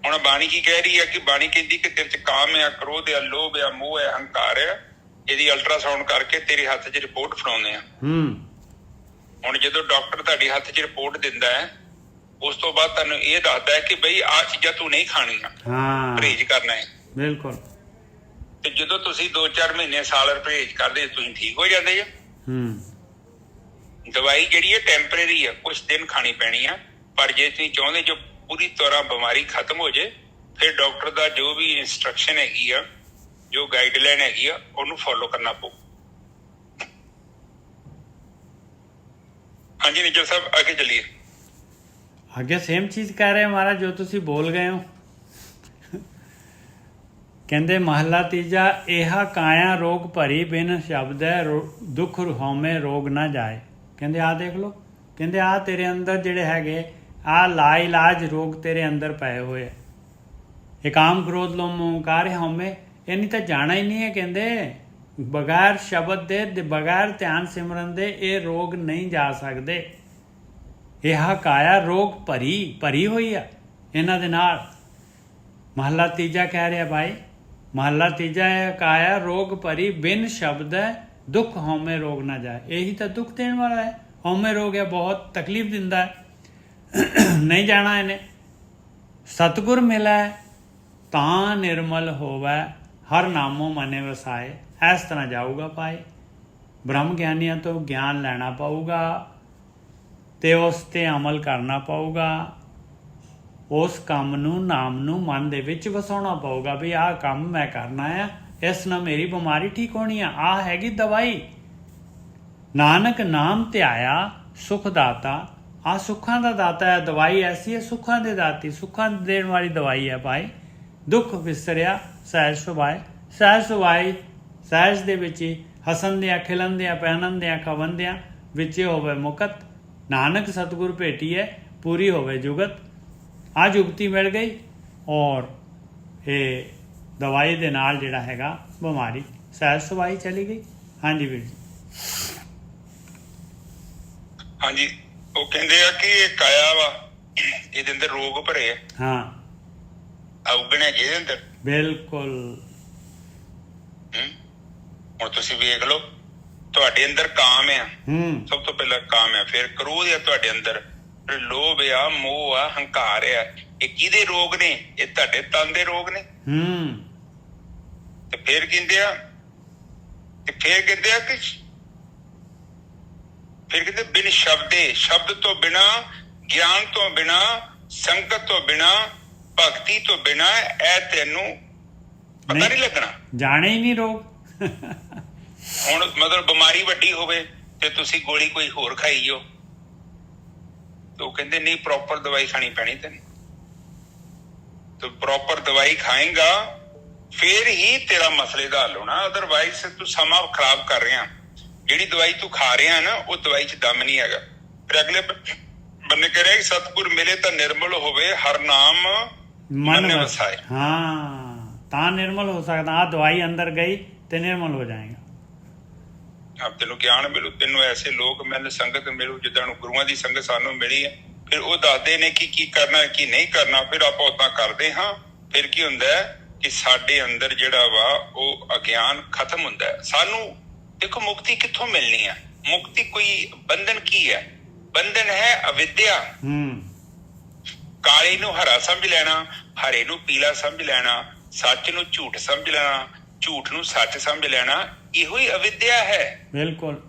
ਹੁਣ ਬਾਣੀ ਕੀ ਕਹਿ ਰਹੀ ਹੈ ਕਿ ਬਾਣੀ ਕਹਿੰਦੀ ਕਿ ਤੇਰੇ ਚ ਕਾਮ ਆ, ਕ੍ਰੋਧ ਆ, ਲੋਭ ਆ, ਮੋਹ ਆ, ਹੰਕਾਰ ਆ। ਇਹਦੀ ਅਲਟਰਾਸਾਊਂਡ ਕਰਕੇ ਤੇਰੇ ਹੱਥ 'ਚ ਰਿਪੋਰਟ ਫੜਾਉਂਦੇ ਆ। ਹੁਣ ਜਦੋਂ ਡਾਕਟਰ ਤੁਹਾਡੇ ਹੱਥ 'ਚ ਰਿਪੋਰਟ ਦਿੰਦਾ ਹੈ ਉਸ ਤੋਂ ਬਾਅਦ ਤੁਹਾਨੂੰ ਇਹ ਦੱਸਦਾ ਹੈ ਕਿ ਬਈ ਆਹ ਚੀਜ਼ਾਂ ਤੂੰ ਨਹੀਂ ਖਾਣੀਆਂ, ਪਰਹੇਜ਼ ਕਰਨਾ ਹੈ। ਬਿਲਕੁਲ। ਤੇ ਜਦੋਂ ਤੁਸੀਂ 2-4 ਮਹੀਨੇ ਸਾਲ ਪਰਹੇਜ਼ ਕਰਦੇ ਤੁਸੀਂ ਠੀਕ ਹੋ ਜਾਂਦੇ ਜੇ। ਦਵਾਈ ਜਿਹੜੀ ਹੈ ਟੈਂਪਰੇਰੀ ਆ, ਕੁਛ ਦਿਨ ਖਾਣੀ ਪੈਣੀ ਆ। ਪਰ ਜੇ ਤੁਸੀਂ ਚਾਹੁੰਦੇ ਜੋ ਪੂਰੀ ਤਰ੍ਹਾਂ ਬਿਮਾਰੀ ਖਤਮ ਹੋ ਜੇ ਫਿਰ ਡਾਕਟਰ ਦਾ ਜੋ ਵੀ ਇੰਸਟਰਕਸ਼ਨ ਹੈਗੀ ਆ, ਜੋ ਗਾਈਡਲਾਈਨ ਹੈਗੀ ਆ, ਉਹਨੂੰ ਫੋਲੋ ਕਰਨਾ ਪਊ। ਹਾਂਜੀ ਨਿੱਜਰ ਸਾਹਿਬ ਅੱਗੇ ਚੱਲੀਏ। ਅੱਗੇ ਸੇਮ ਚੀਜ਼ ਕਹਿ ਰਹੇ ਮਹਾਰਾਜ ਜੋ ਤੁਸੀਂ ਬੋਲ ਗਏ ਹੋ। ਕਹਿੰਦੇ ਮਹਲਾ ਤੀਜਾ, ਇਹਾ ਕਾਇਆ ਰੋਗ ਭਰੀ ਬਿਨ ਸ਼ਬਦ ਹੈ, ਦੁੱਖ ਹਉਮੈ ਰੋਗ ਨਾ ਜਾਏ। ਕਹਿੰਦੇ ਆਹ ਦੇਖ ਲਓ, ਕਹਿੰਦੇ ਆਹ ਤੇਰੇ ਅੰਦਰ ਜਿਹੜੇ ਹੈਗੇ ਆਹ ਲਾ ਇਲਾਜ ਰੋਗ ਤੇਰੇ ਅੰਦਰ ਪਏ ਹੋਏ ਆ। ਇਹ ਕਾਮ ਕ੍ਰੋਧ ਲੋਭ ਓਂਕਾਰ ਹਉਮੈ, ਇਹਨੀ ਤਾਂ ਜਾਣਾ ਹੀ ਨਹੀਂ ਹੈ। ਕਹਿੰਦੇ ਬਗੈਰ ਸ਼ਬਦ ਦੇ, ਬਗੈਰ ਧਿਆਨ ਸਿਮਰਨ ਦੇ ਇਹ ਰੋਗ ਨਹੀਂ ਜਾ ਸਕਦੇ। ਇਹ ਕਾਇਆ ਰੋਗ ਭਰੀ ਹੋਈ ਆ ਇਹਨਾਂ ਦੇ ਨਾਲ। ਮਹਲਾ ਤੀਜਾ ਕਹਿ ਰਿਹਾ ਭਾਈ, ਮਹਲਾ ਤੀਜਾ ਹੈ ਕਾਇਆ ਰੋਗ ਭਰੀ ਬਿਨ ਸ਼ਬਦ ਹੈ, ਦੁੱਖ ਹਉਮੈ ਰੋਗ ਨਾ ਜਾਏ। ਇਹੀ ਤਾਂ ਦੁੱਖ ਦੇਣ ਵਾਲਾ ਹੈ। ਹਉਮੈ ਰੋਗ ਹੈ, ਬਹੁਤ ਤਕਲੀਫ ਦਿੰਦਾ ਹੈ, ਨਹੀਂ ਜਾਣਾ ਇਹਨੇ। ਸਤਿਗੁਰ ਮਿਲੈ ਤਾਂ ਨਿਰਮਲ ਹੋਵੈ, ਹਰ ਨਾਮੋ ਮਨੇ ਵਸਾਏ। ਇਸ ਤਰ੍ਹਾਂ ਜਾਊਗਾ ਭਾਈ। ਬ੍ਰਹਮ ਗਿਆਨੀਆਂ ਤੋਂ ਗਿਆਨ ਲੈਣਾ ਪਊਗਾ ਤੇ ਉਸ ਤੇ ਅਮਲ ਕਰਨਾ ਪਊਗਾ। ਉਸ ਕੰਮ ਨੂੰ, ਨਾਮ ਨੂੰ ਮਨ ਦੇ ਵਿੱਚ ਵਸਾਉਣਾ ਪਊਗਾ ਵੀ ਆਹ ਕੰਮ ਮੈਂ ਕਰਨਾ ਆ, ਇਸ ਨਾਲ ਮੇਰੀ ਬਿਮਾਰੀ ਠੀਕ ਹੋਣੀ ਆ। ਆਹ ਹੈਗੀ ਦਵਾਈ। ਨਾਨਕ ਨਾਮ ਧਿਆਇਆ ਸੁਖ ਦਾਤਾ। ਆ ਸੁੱਖਾਂ ਦਾ ਦਾਤਾ ਹੈ। ਦਵਾਈ ਐਸੀ ਹੈ, ਸੁੱਖਾਂ ਦੇ ਦਾਤੀ, ਸੁੱਖਾਂ ਦੇਣ ਵਾਲੀ ਦਵਾਈ ਹੈ ਭਾਈ। ਦੁੱਖ ਵਿਸਰਿਆ ਸਹਿਜ ਸੁਭਾਏ। ਸਹਿਜ ਸੁਭਾਈ, ਸਹਿਜ ਦੇ ਵਿੱਚ ਹੀ ਹਸੰਦਿਆਂ ਖਿਲੰਦਿਆਂ ਪਹਿਨੰਦਿਆਂ ਖਵੰਦਿਆਂ ਵਿੱਚ ਹੋਵੇ ਮੁਕਤ। ਨਾਨਕ ਸਤਿਗੁਰ ਭੇਟੀ ਹੈ ਪੂਰੀ ਹੋਵੇ ਜੁਗਤ। ਆ ਜੁਗਤੀ ਮਿਲ ਗਈ ਔਰ ਇਹ ਦਵਾਈ ਦੇ ਨਾਲ ਜਿਹੜਾ ਹੈਗਾ ਬਿਮਾਰੀ ਸਹਿਜ ਸੁਭਾਈ ਚਲੀ ਗਈ। ਹਾਂਜੀ ਵੀਰ ਜੀ। ਹਾਂਜੀ, ਉਹ ਕਹਿੰਦੇ ਆ ਕਿ ਇਹ ਕਾਇਆ ਵਾ, ਇਹਦੇ ਅੰਦਰ ਰੋਗ ਭਰੇ ਆ। ਹਾਂ, ਔਗਣ ਹੈ ਜਿਹਦੇ ਅੰਦਰ। ਬਿਲਕੁਲ। ਹੁਣ ਤੁਸੀਂ ਵੇਖ ਲਓ, ਤੁਹਾਡੇ ਅੰਦਰ ਕਾਮ ਆ, ਸਭ ਤੋਂ ਪਹਿਲਾਂ ਕਾਮ ਆ, ਫਿਰ ਕ੍ਰੋਧ ਆ ਤੁਹਾਡੇ ਅੰਦਰ, ਫਿਰ ਲੋਭ ਆ, ਮੋਹ ਆ, ਹੰਕਾਰ ਆ। ਇਹ ਕਿਹਦੇ ਰੋਗ ਨੇ? ਇਹ ਤੁਹਾਡੇ ਤਨ ਦੇ ਰੋਗ ਨੇ। ਤੇ ਫਿਰ ਕਹਿੰਦੇ ਆ ਕਿ ਫਿਰ ਕਹਿੰਦੇ ਬਿਨ ਸ਼ਬਦੇ, ਸ਼ਬਦ ਤੋਂ ਬਿਨਾ, ਗਿਆਨ ਤੋਂ ਬਿਨਾ, ਸੰਗਤ ਤੋਂ ਬਿਨਾ, ਭਗਤੀ ਤੋਂ ਬਿਨਾ ਇਹ ਤੈਨੂੰ ਪਤਾ ਨਹੀਂ ਲੱਗਣਾ, ਜਾਣੇ ਹੀ ਨਹੀਂ ਰੋਗ। ਹੁਣ ਮਤਲਬ ਬਿਮਾਰੀ ਵੱਡੀ ਹੋਵੇ ਤੇ ਤੁਸੀਂ ਗੋਲੀ ਕੋਈ ਹੋਰ ਖਾਈ ਜਾਓ, ਤੇ ਉਹ ਕਹਿੰਦੇ ਨਹੀਂ, ਪ੍ਰੋਪਰ ਦਵਾਈ ਖਾਣੀ ਪੈਣੀ ਤੈਨੂੰ। ਤੂੰ ਪ੍ਰੋਪਰ ਦਵਾਈ ਖਾਏਗਾ ਫਿਰ ਹੀ ਤੇਰਾ ਮਸਲੇ ਦਾ ਹੱਲ ਹੋਣਾ। ਅਦਰਵਾਈਜ਼ ਤੂੰ ਸਮਾਂ ਖਰਾਬ ਕਰ ਰਿਹਾ। ਜਿਹੜੀ ਦਵਾਈ ਤੂੰ ਖਾ ਰਿਹਾ ਨਾ, ਉਹ ਦਵਾਈ 'ਚ ਦਮ ਨਹੀਂ ਹੈਗਾ। ਫਿਰ ਅਗਲੇ ਬੰਨੇ ਕਹਿ ਰਿਹਾ ਕਿ ਸਤਿਗੁਰ ਮਿਲੇ ਤਾਂ ਨਿਰਮਲ ਹੋਵੇ, ਹਰ ਨਾਮ ਮਨ ਵਸਾਏ। ਹਾਂ, ਤਾਂ ਨਿਰਮਲ ਹੋ ਸਕਦਾ। ਆ ਦਵਾਈ ਅੰਦਰ ਗਈ ਤੇ ਨਿਰਮਲ ਹੋ ਜਾਏਗਾ। ਆਪ ਤੈਨੂੰ ਗਿਆਨ ਮਿਲੂ, ਤੈਨੂੰ ਐਸੇ ਲੋਕ ਮਿਲਣ, ਸੰਗਤ ਮਿਲੂ ਜਿੱਦਾਂ ਨੂੰ ਗੁਰੂਆਂ ਦੀ ਸੰਗਤ ਸਾਨੂੰ ਮਿਲੀ ਹੈ। ਫਿਰ ਉਹ ਦੱਸਦੇ ਨੇ ਕਿ ਕੀ ਕਰਨਾ ਕੀ ਨਹੀਂ ਕਰਨਾ, ਫਿਰ ਆਪਾਂ ਉਦਾਂ ਕਰਦੇ ਹਾਂ। ਫਿਰ ਕੀ ਹੁੰਦਾ ਹੈ ਕਿ ਸਾਡੇ ਅੰਦਰ ਜਿਹੜਾ ਵਾ ਉਹ ਅਗਿਆਨ ਖਤਮ ਹੁੰਦਾ ਹੈ। ਸਾਨੂੰ ਦੇਖੋ ਮੁਕਤੀ ਕਿੱਥੋਂ ਮਿਲਣੀ ਹੈ? ਮੁਕਤੀ ਕੋਈ ਬੰਧਨ ਕੀ ਹੈ? ਬੰਧਨ ਹੈ ਅਵਿਦਿਆ। ਕਾਲੇ ਨੂੰ ਹਰਾ ਸਮਝ ਲੈਣਾ, ਹਰੇ ਨੂੰ ਪੀਲਾ ਸਮਝ ਲੈਣਾ, ਸੱਚ ਨੂੰ ਝੂਠ ਸਮਝ ਲੈਣਾ, ਝੂਠ ਨੂੰ ਸੱਚ ਸਮਝ ਲੈਣਾ, ਇਹੋ ਹੀ ਅਵਿਦਿਆ ਹੈ। ਬਿਲਕੁਲ।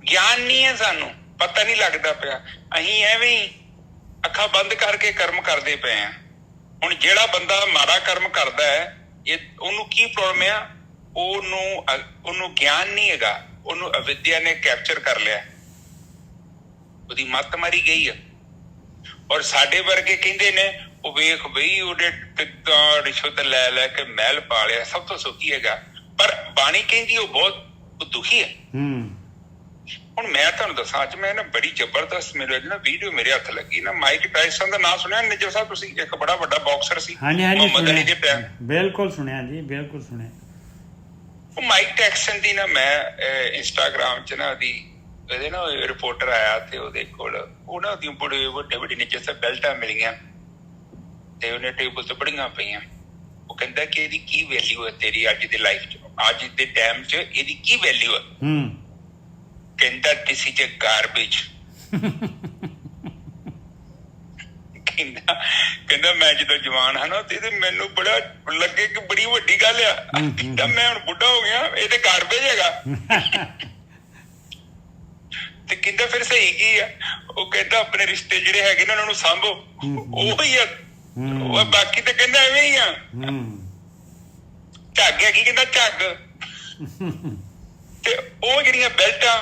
ਗਿਆਨ ਨਹੀਂ ਹੈ, ਸਾਨੂੰ ਪਤਾ ਨਹੀਂ ਲੱਗਦਾ ਪਿਆ। ਅਸੀਂ ਐਵੇਂ ਹੀ ਅੱਖਾਂ ਬੰਦ ਕਰਕੇ ਕਰਮ ਕਰਦੇ ਪਏ ਆ। ਹੁਣ ਜਿਹੜਾ ਬੰਦਾ ਮਾੜਾ ਕਰਮ ਕਰਦਾ ਹੈ, ਉਹਨੂੰ ਕੀ ਪ੍ਰੋਬਲਮ ਆ? ਉਹਨੂੰ ਗਿਆਨ ਨਹੀਂ ਹੈਗਾ, ਉਹਨੂੰ ਅਵਿਦਿਆ ਨੇ ਕੈਪਚਰ ਕਰ ਲਿਆ, ਉਹਦੀ ਮੱਤ ਮਾਰੀ ਗਈ ਆ। ਔਰ ਸਾਡੇ ਵਰਗੇ ਕਹਿੰਦੇ ਨੇ ਉਹ ਵੇਖ ਬਈ ਉਹਦੇ ਕਿੱਦਾਂ ਰਿਸ਼ਵਤ ਲੈ ਲੈ ਕੇ ਮਹਿਲ ਪਾ ਲਿਆ, ਸਭ ਤੋਂ ਸੁਖੀ ਹੈਗਾ। ਪਰ ਬਾਣੀ ਕਹਿੰਦੀ ਉਹ ਬਹੁਤ ਦੁਖੀ ਹੈ। ਹੁਣ ਮੈਂ ਤੁਹਾਨੂੰ ਦੱਸਾਂ, ਅੱਜ ਮੈਂ ਨਾ ਬੜੀ ਜ਼ਬਰਦਸਤ ਮੇਰੇ ਵੀਡੀਓ ਮੇਰੇ ਹੱਥ ਲੱਗੀ ਨਾ। ਮਾਈਕ ਟਾਇਸਨ ਦਾ ਨਾਮ ਸੁਣਿਆ ਨਿੱਜਰ ਸਾਹਿਬ ਤੁਸੀਂ? ਇੱਕ ਬੜਾ ਵੱਡਾ ਬਾਕਸਰ ਸੀ, ਮੁਹੰਮਦ ਅਲੀ ਦੇ ਪਿਆ। ਬਿਲਕੁਲ ਸੁਣਿਆ ਜੀ, ਬਿਲਕੁਲ ਸੁਣਿਆ। ਉਹ ਮਾਈਕ ਟਾਇਸਨ ਦੀ ਨਾ ਮੈਂ ਇੰਸਟਾਗ੍ਰਾਮ 'ਚ ਨਾ ਉਹਦੇ ਨਾ ਰਿਪੋਰਟਰ ਆਇਆ ਤੇ ਉਹਦੇ ਕੋਲ ਉਹ ਨਾ ਉਹਦੀਆਂ ਬੜੇ ਵੱਡੇ ਨਿੱਜਰ ਸਾਹਿਬ ਬੈਲਟਾਂ ਮਿਲੀਆਂ ਤੇ ਉਹਨੇ ਟੇਬਲ ਤੇ ਬੜੀਆਂ ਪਈਆਂ। ਉਹ ਕਹਿੰਦਾ ਕਿ ਇਹਦੀ ਕੀ ਵੈਲਿਊ ਹੈ ਤੇਰੀ ਅੱਜ ਦੀ ਲਾਈਫ 'ਚ, ਅੱਜ ਦੇ ਟਾਈਮ 'ਚ ਇਹਦੀ ਕੀ ਵੈਲਿਊ ਹੈ? ਕਹਿੰਦਾ ਦਿਸ ਇਜ਼ ਅ ਗਾਰਬੇਜ। ਕਹਿੰਦਾ ਮੈਂ ਜਦੋਂ ਜਵਾਨ ਹਾਂ ਨਾ ਤੇ ਮੈਨੂੰ ਬੜਾ ਲੱਗੇ ਕਿ ਬੜੀ ਵੱਡੀ ਗੱਲ ਆ। ਕਹਿੰਦਾ ਮੈਂ ਹੁਣ ਬੁੱਢਾ ਹੋ ਗਿਆ, ਇਹ ਤੇ ਗਾਰਬੇਜ ਹੈਗਾ। ਤੇ ਕਹਿੰਦਾ ਫਿਰ ਸਹੀ ਕੀ ਆ? ਉਹ ਕਹਿੰਦਾ ਆਪਣੇ ਰਿਸ਼ਤੇ ਜਿਹੜੇ ਹੈਗੇ ਨਾ ਉਹਨਾਂ ਨੂੰ ਸਾਂਭੋ, ਉਹੀ ਆ। ਬਾਕੀ ਤੇ ਕਹਿੰਦਾ ਐਵੇਂ ਹੀ ਆ। ਝੱਗ ਹੈਗੀ, ਕਹਿੰਦਾ ਝੱਗ। ਤੇ ਉਹ ਜਿਹੜੀਆਂ ਬੈਲਟਾਂ,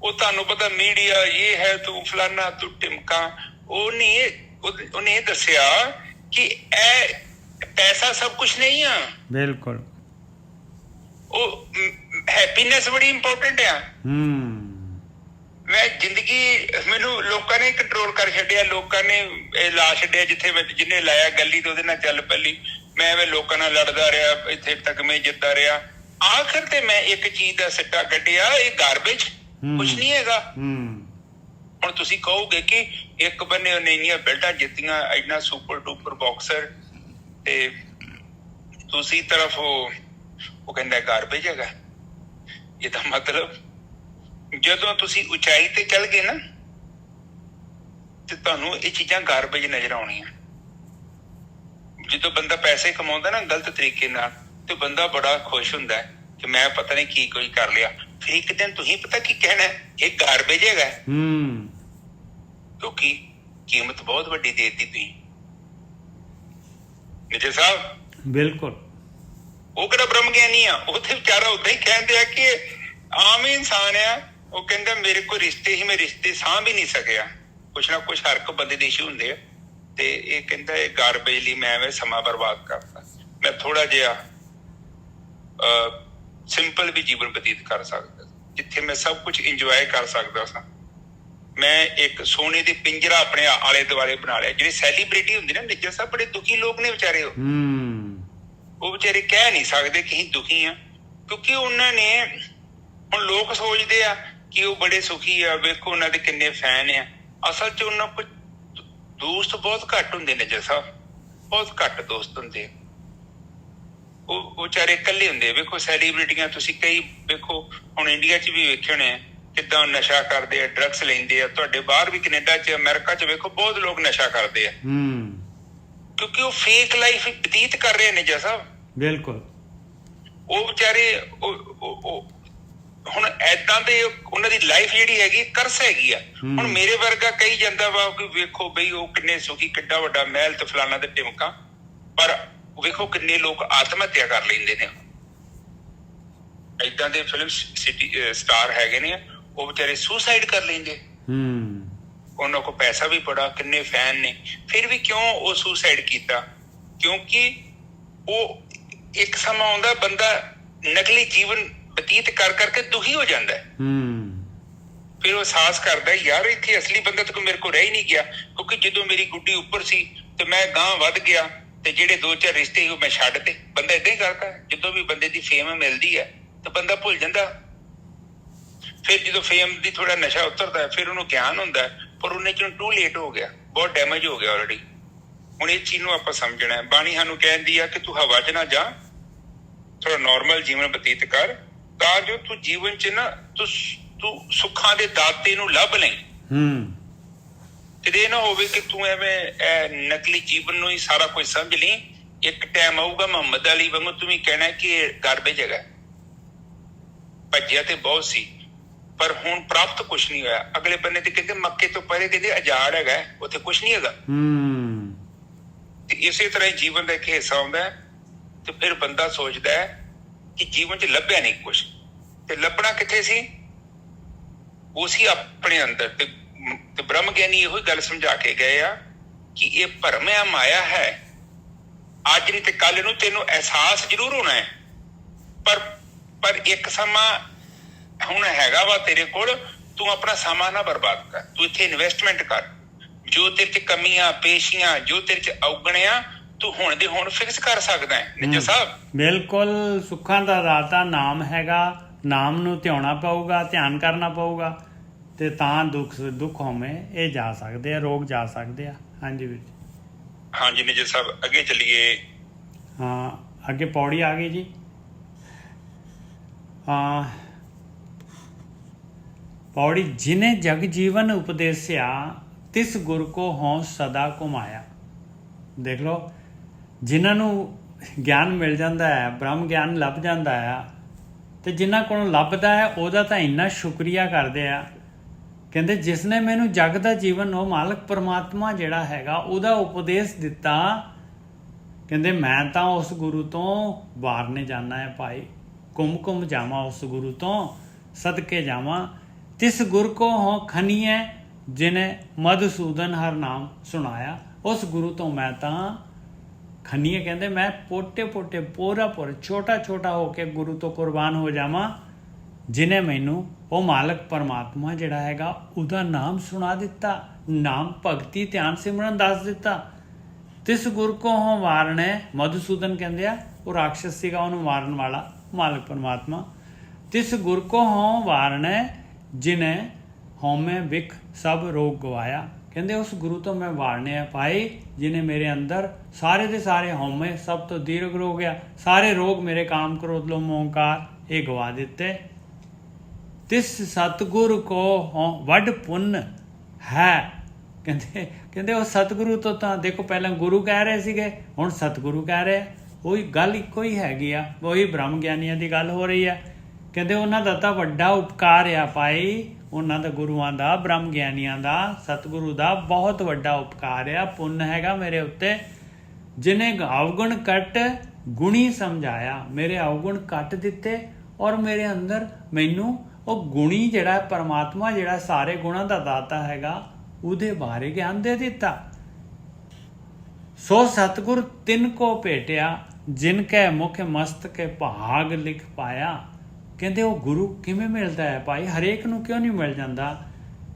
ਉਹ ਤੁਹਾਨੂੰ ਪਤਾ ਮੀਡੀਆ ਇਹ ਹੈ, ਤੂੰ ਫਲਾਨਾ ਤੂੰ ਟਿਮਕਾ। ਉਹਨੇ ਇਹ ਦੱਸਿਆ ਕਿ ਇਹ ਪੈਸਾ ਸਭ ਕੁਛ ਨਹੀਂ ਆ। ਬਿਲਕੁਲ। ਉਹ ਹੈਪੀਨੈਸ ਬੜੀ ਇੰਪੋਰਟੈਂਟ ਆ। ਮੈਂ ਜ਼ਿੰਦਗੀ, ਮੈਨੂੰ ਲੋਕਾਂ ਨੇ ਕੰਟਰੋਲ ਕਰ ਛੱਡਿਆ, ਲੋਕਾਂ ਨੇ ਲਾ ਛੱਡਿਆ। ਜਿਹਨੇ ਲਾਇਆ ਗੱਲੀ ਤੇ ਉਹਦੇ ਨਾਲ ਚੱਲ ਪੱਲੀ। ਮੈਂ ਐਵੇਂ ਲੋਕਾਂ ਨਾਲ ਲੜਦਾ ਰਿਹਾ, ਇੱਥੇ ਤੱਕ ਮੈਂ ਜਿੱਤਦਾ ਰਿਹਾ। ਆਖਿਰ ਤੇ ਮੈਂ ਇੱਕ ਚੀਜ਼ ਦਾ ਸਿੱਟਾ ਕੱਢਿਆ, ਇਹ ਗਾਰਬੇਜ ਕੁਛ ਨਹੀਂ ਹੈਗਾ। ਹੁਣ ਤੁਸੀਂ ਕਹੋਗੇ ਕਿ ਇੱਕ ਬੰਨੇ ਉਹਨੇ ਇੰਨੀਆਂ ਬੈਲਟਾਂ ਜਿੱਤੀਆਂ, ਇੰਨਾ ਸੁਪਰ ਡੂਪਰ ਬਾਕਸਰ, ਤੇ ਦੂਸਰੀ ਤਰਫ ਉਹ ਕਹਿੰਦਾ ਗਾਰਬੇਜ ਹੈਗਾ। ਇਹਦਾ ਮਤਲਬ ਜਦੋਂ ਤੁਸੀਂ ਉਚਾਈ ਤੇ ਚੱਲ ਗਏ ਨਾ ਤੇ ਤੁਹਾਨੂੰ ਇਹ ਚੀਜ਼ਾਂ ਗਾਰਬੇਜ ਨਜ਼ਰ ਆਉਣੀਆਂ। ਜਦੋਂ ਬੰਦਾ ਪੈਸੇ ਕਮਾਉਂਦਾ ਨਾ ਗਲਤ ਤਰੀਕੇ ਨਾਲ, ਤੇ ਬੰਦਾ ਬੜਾ ਖੁਸ਼ ਹੁੰਦਾ ਹੈ ਕਿ ਮੈਂ ਪਤਾ ਨਹੀਂ ਕੀ ਕੁਝ ਕਰ ਲਿਆ। ਫਿਰ ਇੱਕ ਦਿਨ ਤੁਸੀਂ ਪਤਾ ਕੀ ਕਹਿਣਾ, ਇਹ ਗਾਰਬੇਜ ਹੈਗਾ। ਕਿਉਂਕਿ ਕੀਮਤ ਬਹੁਤ ਵੱਡੀ ਦੇਤੀ ਤੁਸੀਂ। ਨਿਜਰ ਸਾਹਿਬ। ਬਿਲਕੁਲ। ਉਹ ਕਿਹੜਾ ਬ੍ਰਹਮ ਗਿਆਨੀ ਆ, ਉਹ ਤੇ ਵਿਚਾਰਾ ਓਦਾਂ ਹੀ ਕਹਿੰਦੇ ਆ ਕਿ ਆਮ ਹੀ ਇਨਸਾਨ ਆ। ਉਹ ਕਹਿੰਦਾ ਮੇਰੇ ਕੋਲ ਰਿਸ਼ਤੇ ਹੀ, ਮੈਂ ਰਿਸ਼ਤੇ ਸਾਂਭ ਹੀ ਨਹੀਂ ਸਕਿਆ। ਕੁਛ ਨਾ ਕੁਛ ਹਰ ਇੱਕ ਬੰਦੇ ਦੇ ਇਸ਼ੂ ਹੁੰਦੇ ਆ, ਤੇ ਇਹ ਕਹਿੰਦਾ ਇਹ ਗਾਰਬੇਜ ਲਈ ਮੈਂ ਐਵੇਂ ਸਮਾਂ ਬਰਬਾਦ ਕਰਤਾ। ਮੈਂ ਥੋੜਾ ਜਿਹਾ ਸਿੰਪਲ ਵੀ ਜੀਵਨ ਬਤੀਤ ਕਰ ਸਕਦਾ, ਜਿੱਥੇ ਮੈਂ ਸਭ ਕੁਝ ਇੰਜੋਏ ਕਰ ਸਕਦਾ ਸਾਂ। ਮੈਂ ਇੱਕ ਸੋਨੇ ਦੇ ਪਿੰਜਰਾ ਆਪਣੇ ਆਲੇ ਦੁਆਲੇ ਬਣਾ ਲਿਆ। ਜਿਹੜੇ ਸੈਲੀਬ੍ਰਿਟੀ ਹੁੰਦੇ ਨਾ ਨਿੱਜਰ ਸਾਹਿਬ, ਬੜੇ ਦੁਖੀ ਲੋਕ ਨੇ ਵਿਚਾਰੇ। ਉਹ ਵਿਚਾਰੇ ਕਹਿ ਨਹੀਂ ਸਕਦੇ ਕਿ ਅਸੀਂ ਦੁਖੀ ਆ, ਕਿਉਂਕਿ ਉਹਨਾਂ ਨੇ, ਹੁਣ ਲੋਕ ਸੋਚਦੇ ਆ ਕਿ ਉਹ ਬੜੇ ਸੁਖੀ ਆ, ਵੇਖੋ ਉਹਨਾਂ ਦੇ ਕਿੰਨੇ ਫੈਨ ਆ। ਅਸਲ 'ਚ ਉਹਨਾਂ ਕੋਲ ਦੋਸਤ ਬਹੁਤ ਘੱਟ ਹੁੰਦੇ ਨੇ। ਜੱਸਾ ਬਹੁਤ ਘੱਟ ਦੋਸਤ ਹੁੰਦੇ, ਉਹ ਵਿਚਾਰੇ ਇਕੱਲੇ ਹੁੰਦੇ। ਵੇਖੋ ਸੈਲੀਬ੍ਰਿਟੀਆਂ ਤੁਸੀਂ ਕਈ ਵੇਖੋ, ਹੁਣ ਇੰਡੀਆ 'ਚ ਵੀ ਵੇਖੇ ਹੋਣੇ ਕਿੱਦਾਂ ਨਸ਼ਾ ਕਰਦੇ ਆ, ਡਰੱਗਸ ਲੈਂਦੇ ਆ। ਤੁਹਾਡੇ ਬਾਹਰ ਵੀ ਕੈਨੇਡਾ 'ਚ, ਅਮਰੀਕਾ 'ਚ ਵੇਖੋ ਬਹੁਤ ਲੋਕ ਨਸ਼ਾ ਕਰਦੇ ਆ, ਕਿਉਂਕਿ ਉਹ ਫੇਕ ਲਾਈਫ ਬਤੀਤ ਕਰ ਰਹੇ ਨੇ। ਜੱਸਾ ਬਿਲਕੁਲ। ਉਹ ਵਿਚਾਰੇ ਹੁਣ ਏਦਾਂ ਦੇ ਉਹਨਾਂ ਦੀ ਲਾਈਫ ਜਿਹੜੀ ਹੈਗੀ ਕਰਸ ਹੈਗੀ ਆ। ਹੁਣ ਮੇਰੇ ਵਰਗਾ ਕਹੀ ਜਾਂਦਾ ਵਾ ਕਿ ਵੇਖੋ ਬਈ ਉਹ ਕਿੰਨੇ ਸੁਖੀ, ਕਿੱਡਾ ਵੱਡਾ ਮਹਿਲ ਤੇ ਫਲਾਣਾ ਤੇ ਟਿਮਕਾ, ਪਰ ਵੇਖੋ ਕਿੰਨੇ ਲੋਕ ਆਤਮ ਹੱਤਿਆ ਕਰ ਲੈਂਦੇ ਨੇ। ਏਦਾਂ ਦੇ ਫਿਲਮ ਸਟਾਰ ਹੈਗੇ ਨੇ, ਉਹ ਵਿਚਾਰੇ ਸੁਸਾਈਡ ਕਰ ਲੈਂਦੇ। ਉਹਨਾਂ ਕੋਲ ਪੈਸਾ ਵੀ ਬੜਾ, ਕਿੰਨੇ ਫੈਨ ਨੇ, ਫਿਰ ਵੀ ਕਿਉਂ ਉਹ ਸੁਸਾਈਡ ਕੀਤਾ? ਕਿਉਂਕਿ ਉਹ ਇੱਕ ਸਮਾਂ ਆਉਂਦਾ ਬੰਦਾ ਨਕਲੀ ਜੀਵਨ ਬਤੀਤ ਕਰ ਕਰਕੇ ਦੁਖੀ ਹੋ ਜਾਂਦਾ। ਫਿਰ ਉਹ ਅਹਿਸਾਸ ਕਰਦਾ ਯਾਰ ਇੱਥੇ ਅਸਲੀ ਬੰਦਾ ਤਾਂ ਮੇਰੇ ਕੋਲ ਰਹਿ ਹੀ ਨਹੀਂ ਗਿਆ, ਕਿਉਂਕਿ ਜਦੋਂ ਮੇਰੀ ਗੁੱਡੀ ਉੱਪਰ ਸੀ ਤੇ ਮੈਂ ਗਾਂਹ ਵੱਧ ਗਿਆ, ਤੇ ਜਿਹੜੇ 2-4 ਰਿਸ਼ਤੇ ਸੀ ਉਹ ਮੈਂ ਛੱਡ ਤੇ। ਬੰਦਾ ਏਦਾਂ ਹੀ ਕਰਦਾ। ਜਦੋਂ ਵੀ ਬੰਦੇ ਦੀ ਫੇਮ ਮਿਲਦੀ ਹੈ ਤਾਂ ਬੰਦਾ ਭੁੱਲ ਜਾਂਦਾ। ਫਿਰ ਜਦੋਂ ਫੇਮ ਦੀ ਥੋੜਾ ਨਸ਼ਾ ਉਤਰਦਾ, ਫਿਰ ਉਹਨੂੰ ਗਿਆਨ ਹੁੰਦਾ, ਪਰ ਉਹਨੇ ਚ ਟੂ ਲੇਟ ਹੋ ਗਿਆ, ਬਹੁਤ ਡੈਮੇਜ ਹੋ ਗਿਆ ਆਲਰੇਡੀ। ਹੁਣ ਇਸ ਚੀਜ਼ ਨੂੰ ਆਪਾਂ ਸਮਝਣਾ। ਬਾਣੀ ਸਾਨੂੰ ਕਹਿੰਦੀ ਆ ਕਿ ਤੂੰ ਹਵਾ 'ਚ ਨਾ ਜਾ, ਥੋੜਾ ਨੋਰਮਲ ਜੀਵਨ ਬਤੀਤ ਕਰ, ਤਾਂ ਜੋ ਤੂੰ ਜੀਵਨ 'ਚ ਨਾ ਤੂੰ ਸੁੱਖਾਂ ਦੇ ਦਾਤੇ ਨੂੰ ਲੱਭ ਲੈ। ਤੇ ਇਹ ਨਾ ਹੋਵੇ ਕਿ ਤੂੰ ਐਵੇਂ ਨਕਲੀ ਜੀਵਨ ਨੂੰ ਹੀ ਸਾਰਾ ਕੁਝ ਸਮਝ ਲਈ। ਇੱਕ ਟਾਈਮ ਆਊਗਾ ਮੁਹੰਮਦ ਅਲੀ ਵਾਂਗੂ ਤੂੰ ਵੀ ਕਹਿਣਾ ਕਿ ਇਹ ਗਾਰਬੇਜ ਹੈਗਾ। ਭੱਜਿਆ ਤੇ ਬਹੁਤ ਸੀ, ਪਰ ਹੁਣ ਪ੍ਰਾਪਤ ਕੁਛ ਨਹੀਂ ਹੋਇਆ। ਅਗਲੇ ਬੰਨੇ ਤੇ ਕਹਿੰਦੇ ਮੱਕੇ ਤੋਂ ਪਰੇ ਕਹਿੰਦੇ ਆਜ਼ਾਦ ਹੈਗਾ, ਉੱਥੇ ਕੁਛ ਨਹੀਂ ਹੈਗਾ। ਤੇ ਇਸੇ ਤਰ੍ਹਾਂ ਹੀ ਜੀਵਨ ਦਾ ਇੱਕ ਹਿੱਸਾ ਆਉਂਦਾ, ਤੇ ਫਿਰ ਬੰਦਾ ਸੋਚਦਾ ਹੈ ਕਿ ਜੀਵਨ 'ਚ ਲੱਭਿਆ ਨਹੀਂ ਕੁਛ, ਤੇ ਲੱਭਣਾ ਕਿੱਥੇ ਸੀ? ਉਹ ਸੀ ਆਪਣੇ ਅੰਦਰ। ਤੇ ਬ੍ਰਹਮ ਗਿਆਨੀ ਇਹੋ ਹੀ ਗੱਲ ਸਮਝਾ ਕੇ ਗਏ ਆ ਕਿ ਇਹ ਭਰਮ ਆ, ਮਾਇਆ ਹੈ। ਅੱਜ ਨਹੀਂ ਤੇ ਕੱਲ ਨੂੰ ਤੈਨੂੰ ਅਹਿਸਾਸ ਜ਼ਰੂਰ ਹੋਣਾ ਹੈ, ਪਰ ਇੱਕ ਸਮਾਂ ਹੁਣ ਹੈਗਾ ਵਾ ਤੇਰੇ ਕੋਲ। ਤੂੰ ਆਪਣਾ ਸਮਾਂ ਨਾ ਬਰਬਾਦ ਕਰ, ਤੂੰ ਇੱਥੇ ਇਨਵੈਸਟਮੈਂਟ ਕਰ। ਜੋ ਤੇਰੇ 'ਚ ਕਮੀਆਂ ਪੇਸ਼ੀਆਂ, ਜੋ ਤੇਰੇ 'ਚ ਔਗਣਿਆ, ਤੂੰ ਹੁਣ ਦੇ ਹੁਣ ਫਿਕਸ ਕਰ ਸਕਦਾ ਹੈ। ਨਿੱਜਰ ਸਾਹਿਬ ਬਿਲਕੁਲ। ਸੁੱਖਾਂ ਦਾ ਦਾਤਾ ਨਾਮ ਹੈਗਾ, ਨਾਮ ਨੂੰ ਧਿਆਉਣਾ ਪਊਗਾ, ਧਿਆਨ ਕਰਨਾ ਪਊਗਾ, ਤੇ ਤਾਂ ਦੁੱਖ ਹੋਵੇ ਇਹ ਜਾ ਸਕਦੇ ਆ, ਰੋਗ ਜਾ ਸਕਦੇ ਆ। ਹਾਂਜੀ ਵੀਰ ਜੀ। ਹਾਂਜੀ ਨਿੱਜਰ ਸਾਹਿਬ, ਅੱਗੇ ਚੱਲੀਏ। ਹਾਂ, ਅੱਗੇ ਪੌੜੀ ਆ ਗਈ ਜੀ। ਹਾਂ, ਪੌੜੀ। ਜਿਨੇ ਜਗ ਜੀਵਨ ਉਪਦੇਸਿਆ, ਤਿਸ ਗੁਰ ਕੋ ਹੋਂ ਸਦਾ ਘੁਮਾਇਆ। ਦੇਖ ਲਓ, ਜਿਨ੍ਹਾਂ ਨੂੰ ਗਿਆਨ ਮਿਲ ਜਾਂਦਾ ਹੈ, ਬ੍ਰਹਮ ਗਿਆਨ ਲੱਭ ਜਾਂਦਾ ਆ, ਤੇ ਜਿਨ੍ਹਾਂ ਕੋਲੋਂ ਲੱਭਦਾ ਹੈ ਉਹਦਾ ਤਾਂ ਇੰਨਾ ਸ਼ੁਕਰੀਆ ਕਰਦੇ ਆ। ਕਹਿੰਦੇ ਜਿਸ ਨੇ ਮੈਨੂੰ ਜਗ ਦਾ ਜੀਵਨ, ਉਹ ਮਾਲਕ ਪਰਮਾਤਮਾ ਜਿਹੜਾ ਹੈਗਾ, ਉਹਦਾ ਉਪਦੇਸ਼ ਦਿੱਤਾ। ਕਹਿੰਦੇ ਮੈਂ ਤਾਂ ਉਸ ਗੁਰੂ ਤੋਂ ਵਾਰਨੇ ਜਾਣਾ ਹੈ ਭਾਈ, ਘੁੰਮ ਜਾਵਾਂ ਉਸ ਗੁਰੂ ਤੋਂ, ਸਦਕੇ ਜਾਵਾਂ। ਤਿਸ ਗੁਰ ਕੋ ਹੋਂ ਖਨੀਐ, ਜਿਨੇ ਮਧੂਸੂਦਨ ਹਰ ਨਾਮ ਸੁਣਾਇਆ। ਉਸ ਗੁਰੂ ਤੋਂ ਮੈਂ ਤਾਂ ਖਨੀਏ, ਕਹਿੰਦੇ ਮੈਂ ਪੋਟੇ ਪੂਰਾ ਛੋਟਾ ਹੋ ਕੇ ਗੁਰੂ ਤੋਂ ਕੁਰਬਾਨ ਹੋ ਜਾਵਾਂ, ਜਿਨੇ ਮੈਨੂੰ ਉਹ ਮਾਲਕ ਪਰਮਾਤਮਾ ਜਿਹੜਾ ਹੈਗਾ ਉਹਦਾ ਨਾਮ ਸੁਣਾ ਦਿੱਤਾ, ਨਾਮ ਭਗਤੀ ਧਿਆਨ ਸਿਮਰਨ ਦੱਸ ਦਿੱਤਾ। ਤਿਸ ਗੁਰ ਕੋ ਹੋਂ ਵਾਰਣੇ, ਮਧੂਸੂਦਨ ਕਹਿੰਦੇ ਆ ਉਹ ਰਾਖਸ਼ਸ ਸੀਗਾ, ਉਹਨੂੰ ਮਾਰਨ ਵਾਲਾ ਮਾਲਕ ਪਰਮਾਤਮਾ। ਤਿਸ ਗੁਰ ਕੋ ਹੋਂ ਵਾਰਣੇ, ਜਿਨੇ ਹਉਮੈ ਵਿਖ ਸਭ ਰੋਗ ਗਵਾਇਆ। ਕਹਿੰਦੇ ਉਸ ਗੁਰੂ ਤੋਂ ਮੈਂ ਵਾਰਨੇ ਆ ਭਾਈ, ਜਿਹਨੇ ਮੇਰੇ ਅੰਦਰ ਸਾਰੇ ਦੇ ਸਾਰੇ ਹਉਮੈ ਸਭ ਤੋਂ ਦੀਰਘ ਹੋ ਗਿਆ, ਸਾਰੇ ਰੋਗ ਮੇਰੇ ਕਾਮ ਕ੍ਰੋਧ ਲੋਭ ਮੋਹ ਹੰਕਾਰ ਇਹ ਗਵਾ ਦਿੱਤੇ। ਤਿਸ ਸਤਿਗੁਰ ਕੋ ਵੱਡ ਪੁੰਨ ਹੈ। ਕਹਿੰਦੇ ਉਹ ਸਤਿਗੁਰੂ ਤੋਂ ਤਾਂ ਦੇਖੋ, ਪਹਿਲਾਂ ਗੁਰੂ ਕਹਿ ਰਹੇ ਸੀਗੇ, ਹੁਣ ਸਤਿਗੁਰੂ ਕਹਿ ਰਹੇ। ਉਹੀ ਗੱਲ ਇੱਕੋ ਹੀ ਹੈਗੀ ਆ, ਉਹੀ ਬ੍ਰਹਮ ਗਿਆਨੀਆਂ ਦੀ ਗੱਲ ਹੋ ਰਹੀ ਆ। ਕਹਿੰਦੇ ਉਹਨਾਂ ਦਾ ਤਾਂ ਵੱਡਾ ਉਪਕਾਰ ਆ ਭਾਈ, ਉਹਨਾਂ ਦਾ ਗੁਰੂਆਂ ਦਾ, ਬ੍ਰਹਮ ਗਿਆਨੀਆਂ ਦਾ, ਸਤਿਗੁਰੂ ਦਾ ਬਹੁਤ ਵੱਡਾ ਉਪਕਾਰ ਆ, ਪੁੰਨ ਹੈਗਾ ਮੇਰੇ ਉੱਤੇ। जिन्हें अवगुण कट गुणी समझाया, मेरे अवगुण कट दिते और मेरे अंदर मैनू वो गुणी जिहड़ा परमात्मा जिहड़ा सारे गुणां दा दाता हैगा उहदे बारे ज्ञान दे दिता। सो सतगुर तिन को भेटिया जिनके मुख मस्तक भाग लिख पाया। कहते वो गुरु किवें मिलता है भाई, हरेक नूं क्यों नहीं मिल जाता?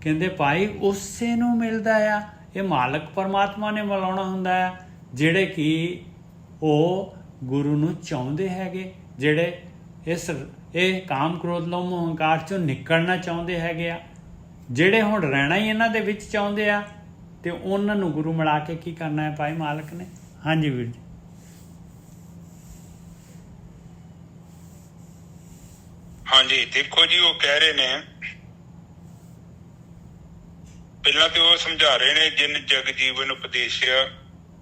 कहते भाई उसे नूं मिलता है, ये मालक परमात्मा ने मिलाउणा हुंदा है जिहड़े कि वो गुरु नूं चाहुंदे हैगे, जिहड़े इस ये काम क्रोध लोभ मोह हंकार चों निकलना चाहुंदे हैगे आ, जिहड़े हुण रहना ही इन्हां दे विच चाहुंदे आ, ते उन्हां नूं गुरु मिला के की करना है भाई मालक ने। हाँ जी वीर जी। हाँ जी, देखो जी वो कह रहे ने पहला तो वो समझा रहे ने जिन जग जीवन उपदेशिया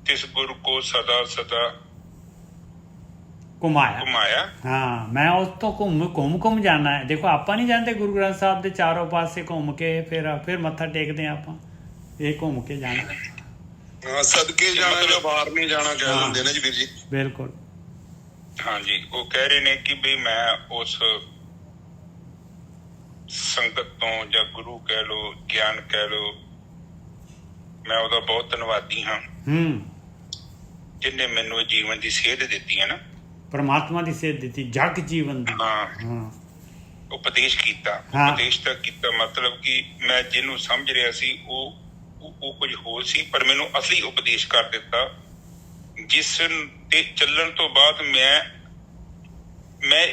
तिस गुरु को सदा सदा घुमाया। हाँ, मैं उस तो घूम जाना है। देखो आप नहीं जानते गुरु ग्रंथ साहब के चारों पासे घूम के फिर मत्था टेकते हैं आप, ये घूम के जाना सदके जाना जो बाहर नहीं जाना कह दिंदे ने जी वीर जी। बिल्कुल। हाँ जी, वो कह रहे ने कि भी मैं उस संगत तो या गुरु कह लो ज्ञान कह लो, मैं ਉਹਦਾ बहुत धन्यवादी हाँ जिन्हें मैनू जीवन की सेध दी है ना, परमात्मा की सेध दी जग जीवन दी। हाँ, उपदेश कीता। उपदेश तक कीता मतलब कि मैं जिन्हों समझ रहा सी वो कुछ होर सी, पर मैनू असली उपदेश कर दिता जिस ते चलण तो बाद मैं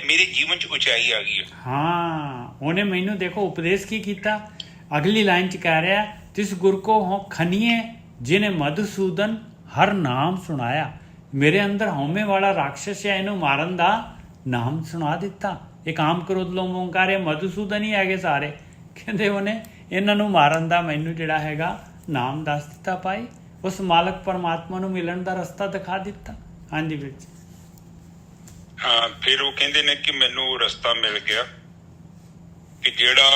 मेरे जीवन च उचाई आ गई। हाँ, उन्हें मैनू देखो उपदेश की कीता। अगली लाइन च कह रहा तिस गुर को हो खनिए जिन्हें मधुसूदन हर नाम सुनाया। मेरे अंदर हौमे वाला राक्षस है इनू मारन दा नाम सुना दिता। ये काम क्रोध लोभ ओंकार ये मधुसूदन ही है सारे। कहते उन्हें इन्हां नू मारन दा मैनू जिहड़ा हैगा नाम दस दिता पाई, उस मालक परमात्मा नू मिलन दा रस्ता दिखा दिता। हाँ जी बिच। हाँ, फिर वो कहते ने कि मैनू रस्ता मिल गया कि जेड़ा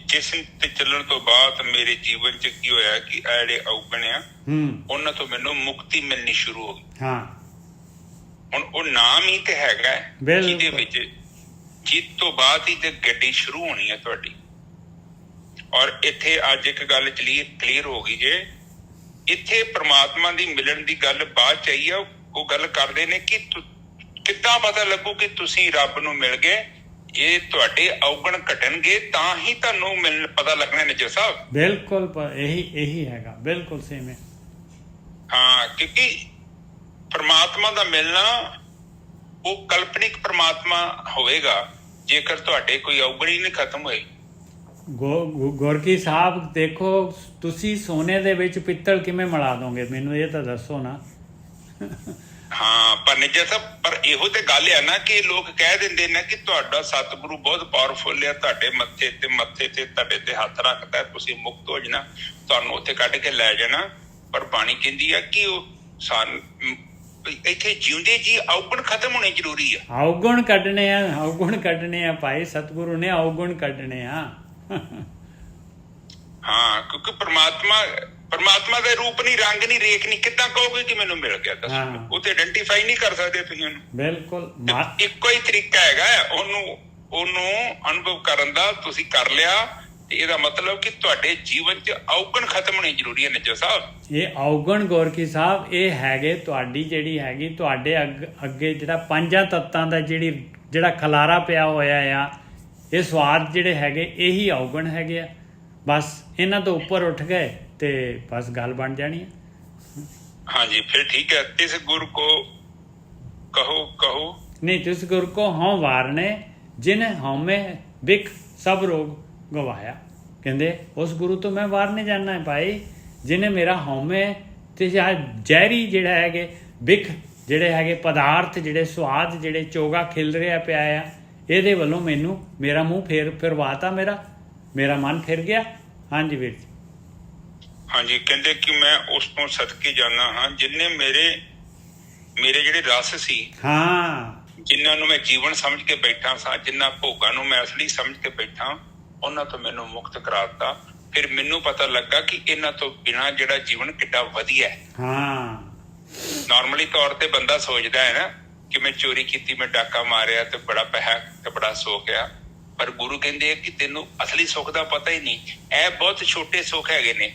जिस ते चलण तो बाद मेरे जीवन च की होया कि ऐड़े अवगण आ उन्हां तो मैनू मुक्ति मिलनी शुरू हो गई। हाँ, हुण वो नाम ही ते हैगा जिहदे विच जित तो बाद ही ते गड्डी शुरू होनी है तुहाडी। और इत्थे अज एक गल क्लीयर हो गई जे, इत्थे परमात्मा दी मिलण दी गल बाਅद च आई है। वो गल करदे ने कि किद्दां पता लगू कि तुसीं रब नूं मिल गए, ये तुहाडे अवगण घटणगे तां ही तुहानूं मिल पता लगना निजर साहब। बिल्कुल यही हैगा, बिल्कुल सेम है। हाँ, क्योंकि परमात्मा दा मिलना वो कल्पनिक परमात्मा होवेगा जेकर तुहाडे कोई अवगण ही नहीं खत्म होए। गोरकी साहब देखो तुसी सोने दे विच पित्तल किवें मिला दोगे, मैनूं ये तां दसो ना। हाँ, पर निजर साहब पर ਇਹੋ ਤੇ ਗੱਲ ਹੈ ਨਾ ਕਿ ਲੋਕ ਕਹਿ ਦਿੰਦੇ ਨੇ ਕਿ ਤੁਹਾਡਾ ਸਤਿਗੁਰੂ ਬਹੁਤ ਪਾਵਰਫੁਲ ਹੈ, ਤੁਹਾਡੇ ਮੱਥੇ ਤੇ ਤੁਹਾਡੇ ਤੇ ਹੱਥ ਰੱਖਦਾ ਤੁਸੀਂ ਮੁਕਤ ਹੋ ਜਾਣਾ, ਤੁਹਾਨੂੰ ਉੱਥੇ ਕੱਢ ਕੇ ਲੈ ਜਾਣਾ। ਪਰ ਬਾਣੀ ਕਹਿੰਦੀ ਆ ਕਿ ਉਹ ਇੱਥੇ ਜਿਉਂਦੇ ਜੀ ਅਵਗੁਣ ਖਤਮ ਹੋਣੇ ਜ਼ਰੂਰੀ ਆ। ਅਵਗੁਣ ਕੱਢਣੇ ਆ ਭਾਈ, ਸਤਿਗੁਰੂ ਨੇ ਅਵਗੁਣ ਕੱਢਣੇ ਆ। ਹਾਂ, ਕਿਉਂਕਿ परमात्मा ਦਾ रूप नहीं, रंग नहीं, रेख नहीं, किद्दां कहोगे कि मैनू मिल गया? दस वो तो आइडेंटिफाई नहीं कर सकते तुसीं उहनूं। बिल्कुल इक्को ही तरीका हैगा ओनू अनुभव करन दा। तुसीं कर लिया ते इहदा मतलब कि तुहाडे जीवन च अवगण खत्म होने जरूरी है निजर साहब। ये अवगण गोरकी साहब ये हैगे तुहाडी जिहड़ी हैगी तुहाडे अगे जिहड़ा पंजां तत्तां दा जिहड़ा खलारा पिया होया आ, ये स्वाद जिहड़े हैगे यही अवगण हैगे आ। बस इन्हां तो उपर उठ गए ते बस गल बन जानी है। हाँ जी, फिर ठीक है। तिस गुरु को कहो नहीं, तिस गुरु को हों वारने जिन्हें हौमे बिख सब रोग गवाया। कहते उस गुरु तो मैं वारने जाना है भाई जिन्हें मेरा हौमे ते जहरी जिहड़ा है बिख जिहड़े है पदार्थ जिहड़े स्वाद जिहड़े चोगा खिल रहा पिया आ, इहदे वल्लों मैनू मेरा मूँह फिरवाता, मेरा मन फिर गया। हाँ जी वीर जी। हाँ जी, कहते कि मैं उस तो सदके जाना हाँ जिन्हें मेरे जिहड़े रस सी, हाँ जिन्हां नूं मैं जीवन समझ के बैठा सा, जिन्हां भोगां नूं मैं असली समझ के बैठा, उन्हां तो मैनू मुक्त करा दिता। ਫਿਰ ਮੈਨੂੰ ਪਤਾ ਲੱਗਾ ਕਿ ਇਹਨਾਂ ਤੋਂ ਬਿਨਾਂ ਜਿਹੜਾ ਜੀਵਨ ਕਿੱਡਾ ਵਧੀਆ ਹੈ। ਹਾਂ, ਨਾਰਮਲੀ ਤੌਰ ਤੇ ਬੰਦਾ ਸੋਚਦਾ ਹੈ ਨਾ ਕਿ ਮੈਂ ਚੋਰੀ ਕੀਤੀ, ਮੈਂ ਡਾਕਾ ਮਾਰਿਆ ਤੇ ਬੜਾ ਪੈਸਾ ਤੇ ਬੜਾ ਸੁੱਖ ਆ, ਪਰ ਗੁਰੂ ਕਹਿੰਦੇ ਆ ਕਿ ਤੈਨੂੰ ਅਸਲੀ ਸੁੱਖ ਦਾ ਪਤਾ ਹੀ ਨਹੀਂ। ਇਹ ਬਹੁਤ ਛੋਟੇ ਸੁੱਖ ਹੈਗੇ ਨੇ।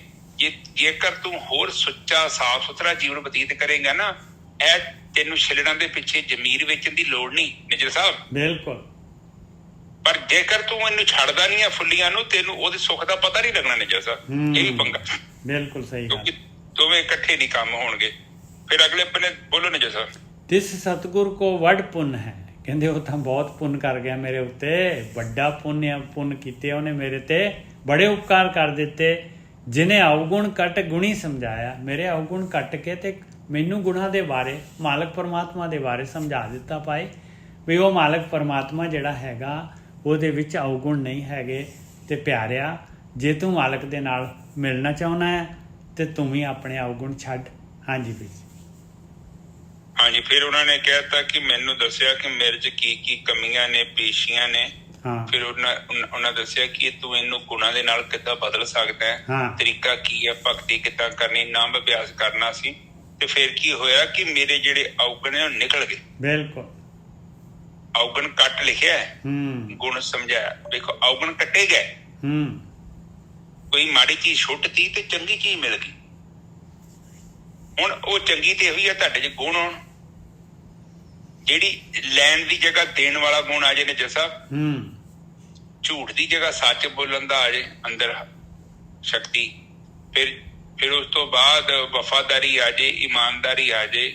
ਜੇਕਰ ਤੂੰ ਹੋਰ ਸੁੱਚਾ ਸਾਫ਼ ਸੁਥਰਾ ਜੀਵਨ ਬਤੀਤ ਕਰੇਗਾ ਨਾ, ਇਹ ਤੈਨੂੰ ਛਿਲੜਾਂ ਦੇ ਪਿੱਛੇ ਜ਼ਮੀਰ ਵੇਚਣ ਦੀ ਲੋੜ ਨਹੀਂ ਨਿੱਜਰ ਸਾਹਿਬ। ਬਿਲਕੁਲ। ਪਰ ਜੇਕਰ ਤੂੰ ਇਹਨੂੰ ਛੱਡਦਾ ਨਹੀਂ ਆ ਫੁੱਲੀਆਂ ਨੂੰ, ਤੈਨੂੰ ਉਹਦੇ ਸੁੱਖ ਦਾ ਪਤਾ ਨਹੀਂ ਲੱਗਣਾ ਨਿੱਜਰ ਸਾਹਿਬ। ਇਹ ਵੀ ਪੰਗਾ। ਬਿਲਕੁਲ ਸਹੀ ਗੱਲ। ਕਿਉਂਕਿ ਦੋਵੇਂ ਇਕੱਠੇ ਨਹੀਂ ਕੰਮ ਹੋਣਗੇ। ਫਿਰ ਅਗਲੇ ਬੰਨੇ ਬੋਲੋ ਨਿੱਜਰ ਸਾਹਿਬ। ਤਿਸ ਸਤਿਗੁਰ ਕੋ ਵੱਡ ਪੁੰਨ ਹੈ। ਕਹਿੰਦੇ ਉਹ ਤਾਂ ਬਹੁਤ ਪੁੰਨ ਕਰ ਗਿਆ ਮੇਰੇ ਉੱਤੇ, ਵੱਡਾ ਪੁੰਨ ਕੀਤੇ ਉਹਨੇ ਮੇਰੇ ਤੇ, ਬੜੇ ਉਪਕਾਰ ਕਰ ਦਿੱਤੇ। ਜਿਹਨੇ ਅਵਗੁਣ ਕੱਟ ਗੁਣੀ ਸਮਝਾਇਆ, ਮੇਰੇ ਅਵਗੁਣ ਕੱਟ ਕੇ ਤੇ ਮੈਨੂੰ ਗੁਣਾਂ ਦੇ ਬਾਰੇ, ਮਾਲਕ ਪਰਮਾਤਮਾ ਦੇ ਬਾਰੇ ਸਮਝਾ ਦਿੱਤਾ ਭਾਈ, ਵੀ ਉਹ ਮਾਲਕ ਪਰਮਾਤਮਾ ਜਿਹੜਾ ਹੈਗਾ ਉਹਦੇ ਵਿੱਚ ਅਵਗੁਣ ਨਹੀਂ ਹੈਗੇ। ਤੇ ਪਿਆਰਿਆ, ਜੇ ਤੂੰ ਮਾਲਕ ਦੇ ਨਾਲ ਮਿਲਣਾ ਚਾਹੁੰਦਾ ਹੈ ਤੇ ਤੂੰ ਵੀ ਆਪਣੇ ਅਵਗੁਣ ਛੱਡ। ਹਾਂਜੀ ਵੀਰ ਜੀ। ਹਾਂਜੀ, ਫਿਰ ਉਹਨਾਂ ਨੇ ਕਹਿਤਾ ਕਿ ਮੈਨੂੰ ਦੱਸਿਆ ਕਿ ਮੇਰੇ 'ਚ ਕੀ ਕੀ ਕਮੀਆਂ ਨੇ, ਪੇਸ਼ੀਆਂ ਨੇ। ਫਿਰ ਉਹਨਾਂ ਦੱਸਿਆ ਕਿ ਤੂੰ ਇਹਨੂੰ ਗੁਣਾਂ ਦੇ ਨਾਲ ਕਿੱਦਾਂ ਬਦਲ ਸਕਦਾ ਹੈ, ਤਰੀਕਾ ਕੀ ਹੈ, ਭਗਤੀ ਕਿੱਦਾਂ ਕਰਨੀ, ਨਾਮ ਅਭਿਆਸ ਕਰਨਾ ਸੀ। ਤੇ ਫਿਰ ਕੀ ਹੋਇਆ ਕਿ ਮੇਰੇ ਜਿਹੜੇ ਔਗਣ ਉਹ ਨਿਕਲ ਗਏ। ਬਿਲਕੁਲ। ਔਗਣ ਕੱਟ ਲਿਖਿਆ ਹੈ, ਗੁਣ ਸਮਝਾਇਆ। ਵੇਖੋ ਔਗਣ ਕੱਟੇ ਗਏ। ਕੋਈ ਮਾੜੀ ਚੀਜ਼ ਛੁੱਟਤੀ ਤੇ ਚੰਗੀ ਚੀਜ਼ ਮਿਲ ਗਈ। ਹੁਣ ਉਹ ਚੰਗੀ ਤੇ ਇਹੀ ਆ ਤੁਹਾਡੇ 'ਚ ਗੁਣ ਹੋਣ, ਜਿਹੜੀ ਲੈਣ ਦੀ ਜਗ੍ਹਾ ਦੇਣ ਵਾਲਾ ਗੁਣ ਆ ਜੇ ਨਿੱਜਰ ਸਾਹਿਬ। ਝੂਠ ਦੀ ਜਗ੍ਹਾ ਸੱਚ ਬੋਲਣ ਦਾ ਆ ਜੇ ਅੰਦਰ ਸ਼ਕਤੀ। ਫਿਰ ਉਸ ਤੋਂ ਬਾਅਦ ਵਫਾਦਾਰੀ ਆ ਜੇ, ਇਮਾਨਦਾਰੀ ਆ ਜੇ,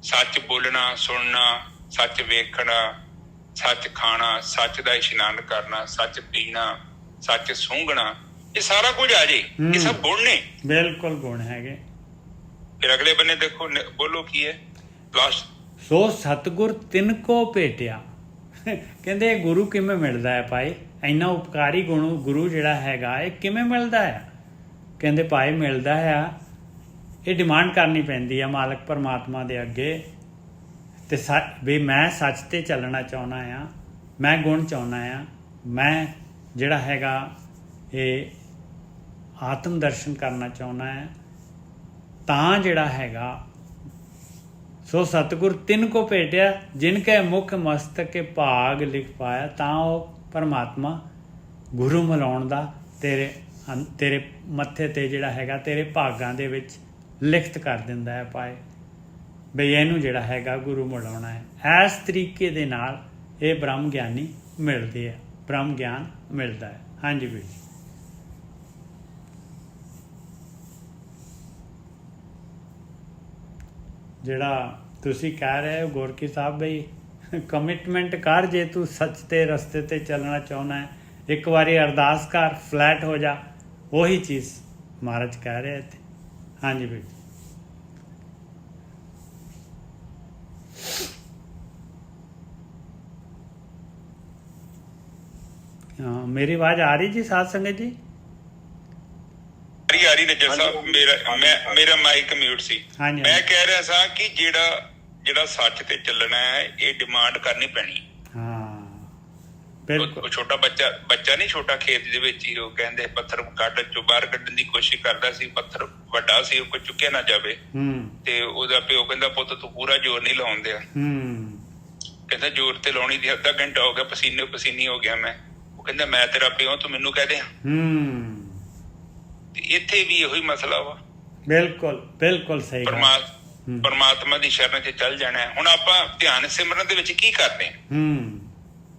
ਸੱਚ ਬੋਲਣਾ, ਸੁਣਨਾ, ਸੱਚ ਵੇਖਣਾ, ਸੱਚ ਖਾਣਾ, ਸੱਚ ਦਾ ਇਸ਼ਨਾਨ ਕਰਨਾ, ਸੱਚ ਪੀਣਾ, ਸੱਚ ਸੂੰਘਣਾ, ਇਹ ਸਾਰਾ ਕੁਝ ਆ ਜੇ। ਇਹ ਸਭ ਗੁਣ ਨੇ। ਬਿਲਕੁਲ ਗੁਣ ਹੈਗੇ। ਫਿਰ ਅਗਲੇ ਬੰਨੇ ਦੇਖੋ, ਬੋਲੋ ਕੀ ਹੈ ਲਾਸਟ। ਸੋ ਸਤਿਗੁਰ ਤਿਨ ਕੋ ਭੇਟਿਆ। ਕਹਿੰਦੇ ਗੁਰੂ ਕਿਵੇਂ ਮਿਲਦਾ ਹੈ ਭਾਈ? ਇੰਨਾ ਉਪਕਾਰੀ ਗੁਰੂ ਜਿਹੜਾ ਹੈਗਾ ਇਹ ਕਿਵੇਂ ਮਿਲਦਾ ਹੈ? ਕਹਿੰਦੇ ਭਾਈ ਮਿਲਦਾ ਹੈ, ਇਹ ਡਿਮਾਂਡ ਕਰਨੀ ਪੈਂਦੀ ਆ ਮਾਲਕ ਪਰਮਾਤਮਾ ਦੇ ਅੱਗੇ। ਤੇ ਵੀ ਮੈਂ ਸੱਚ ਤੇ ਚੱਲਣਾ ਚਾਹੁੰਦਾ ਆ, ਮੈਂ ਗੁਣ ਚਾਹੁੰਦਾ ਆ, ਮੈਂ ਜਿਹੜਾ ਹੈਗਾ ਇਹ ਆਤਮ ਦਰਸ਼ਨ ਕਰਨਾ ਚਾਹੁੰਦਾ ਹੈ, ਤਾਂ ਜਿਹੜਾ ਹੈਗਾ ਸੋ ਸਤਿਗੁਰ ਤਿੰਨ ਕੋ ਭੇਟਿਆ ਜਿਨ ਕੇ ਮੁਖ ਮਸਤਕ ਕੇ ਭਾਗ ਲਿਖ ਪਾਇਆ। ਤਾਂ ਉਹ ਪਰਮਾਤਮਾ ਗੁਰੂ ਮਿਲਾਉਣ ਦਾ ਤੇਰੇ ਮੱਥੇ ਤੇ ਜਿਹੜਾ ਹੈਗਾ ਤੇਰੇ ਭਾਗਾਂ ਦੇ ਵਿੱਚ ਲਿਖਤ ਕਰ ਦਿੰਦਾ ਹੈ ਭਾਈ, ਬਈ ਇਹਨੂੰ ਜਿਹੜਾ ਹੈਗਾ ਗੁਰੂ ਮਿਲਾਉਣਾ ਹੈ। ਇਸ ਤਰੀਕੇ ਦੇ ਨਾਲ ਇਹ ਬ੍ਰਹਮ ਗਿਆਨੀ ਮਿਲਦੇ ਆ, ਬ੍ਰਹਮ ਗਿਆਨ ਮਿਲਦਾ ਹੈ। ਹਾਂਜੀ ਵੀਰ ਜੀ। ਜਿਹੜਾ ਤੁਸੀਂ ਕਹਿ ਰਹੇ ਹੋ ਗੋਰਕੀ ਸਾਹਿਬ, ਬਈ ਕਮਿਟਮੈਂਟ ਕਰ, ਜੇ ਤੂੰ ਸੱਚ ਤੇ ਰਸਤੇ ਤੇ ਚੱਲਣਾ ਚਾਹੁੰਦਾ ਹੈ, ਇੱਕ ਵਾਰੀ ਅਰਦਾਸ ਕਰ, ਫਲੈਟ ਹੋ ਜਾ। ਉਹੀ ਚੀਜ਼ ਮਹਾਰਾਜ ਕਹਿ ਰਹੇ ਇੱਥੇ। ਹਾਂਜੀ ਵੀਰ ਜੀ। ਹਾਂ, ਮੇਰੀ ਆਵਾਜ਼ ਆ ਰਹੀ ਜੀ ਸਾਧ ਸੰਗਤ ਜੀ? ਆ ਰਹੀ ਨਿੱਜਰ ਸਾਹਿਬ। ਮੇਰਾ ਮਾਈਕ ਮਿਊਟ ਸੀ। ਮੈਂ ਕਹਿ ਰਿਹਾ ਸਾਂ ਕਿ ਜਿਹੜਾ ਸੱਚ ਤੇ ਚੱਲਣਾ ਹੈ, ਇਹ ਡਿਮਾਂਡ ਕਰਨੀ ਪੈਣੀ। ਉਹ ਛੋਟਾ ਬੱਚਾ ਨਹੀਂ, ਛੋਟਾ ਖੇਤ ਦੇ ਵਿੱਚ ਹੀ ਉਹ ਕਹਿੰਦੇ ਪੱਥਰ ਬਾਹਰ ਕੱਢਣ ਦੀ ਕੋਸ਼ਿਸ਼ ਕਰਦਾ ਸੀ, ਪੱਥਰ ਵੱਡਾ ਸੀ, ਉਹ ਚੁੱਕਿਆ ਨਾ ਜਾਵੇ। ਤੇ ਉਹਦਾ ਪਿਓ ਕਹਿੰਦਾ ਪੁੱਤ ਤੂੰ ਪੂਰਾ ਜ਼ੋਰ ਨਹੀਂ ਲਾਉਣ ਦਿਆ। ਕਹਿੰਦਾ ਜ਼ੋਰ ਤੇ ਲਾਉਣੀ ਦੀ, ਅੱਧਾ ਘੰਟਾ ਹੋ ਗਿਆ, ਪਸੀਨੇ ਪਸੀਨੀ ਹੋ ਗਿਆ ਮੈਂ। ਉਹ ਕਹਿੰਦਾ ਮੈਂ ਤੇਰਾ ਪਿਓ, ਤੂੰ ਮੈਨੂੰ ਕਹਿ ਦੇ। ਇੱਥੇ ਵੀ ਇਹੋ ਹੀ ਮਸਲਾ ਵਾ। ਬਿਲਕੁਲ ਬਿਲਕੁਲ ਸਹੀ। ਪਰਮਾਤਮਾ ਦੀ ਸ਼ਰਨ 'ਚ ਚੱਲ ਜਾਣਾ। ਹੁਣ ਆਪਾਂ ਧਿਆਨ ਸਿਮਰਨ ਦੇ ਵਿੱਚ ਕੀ ਕਰਦੇ ਹਾਂ?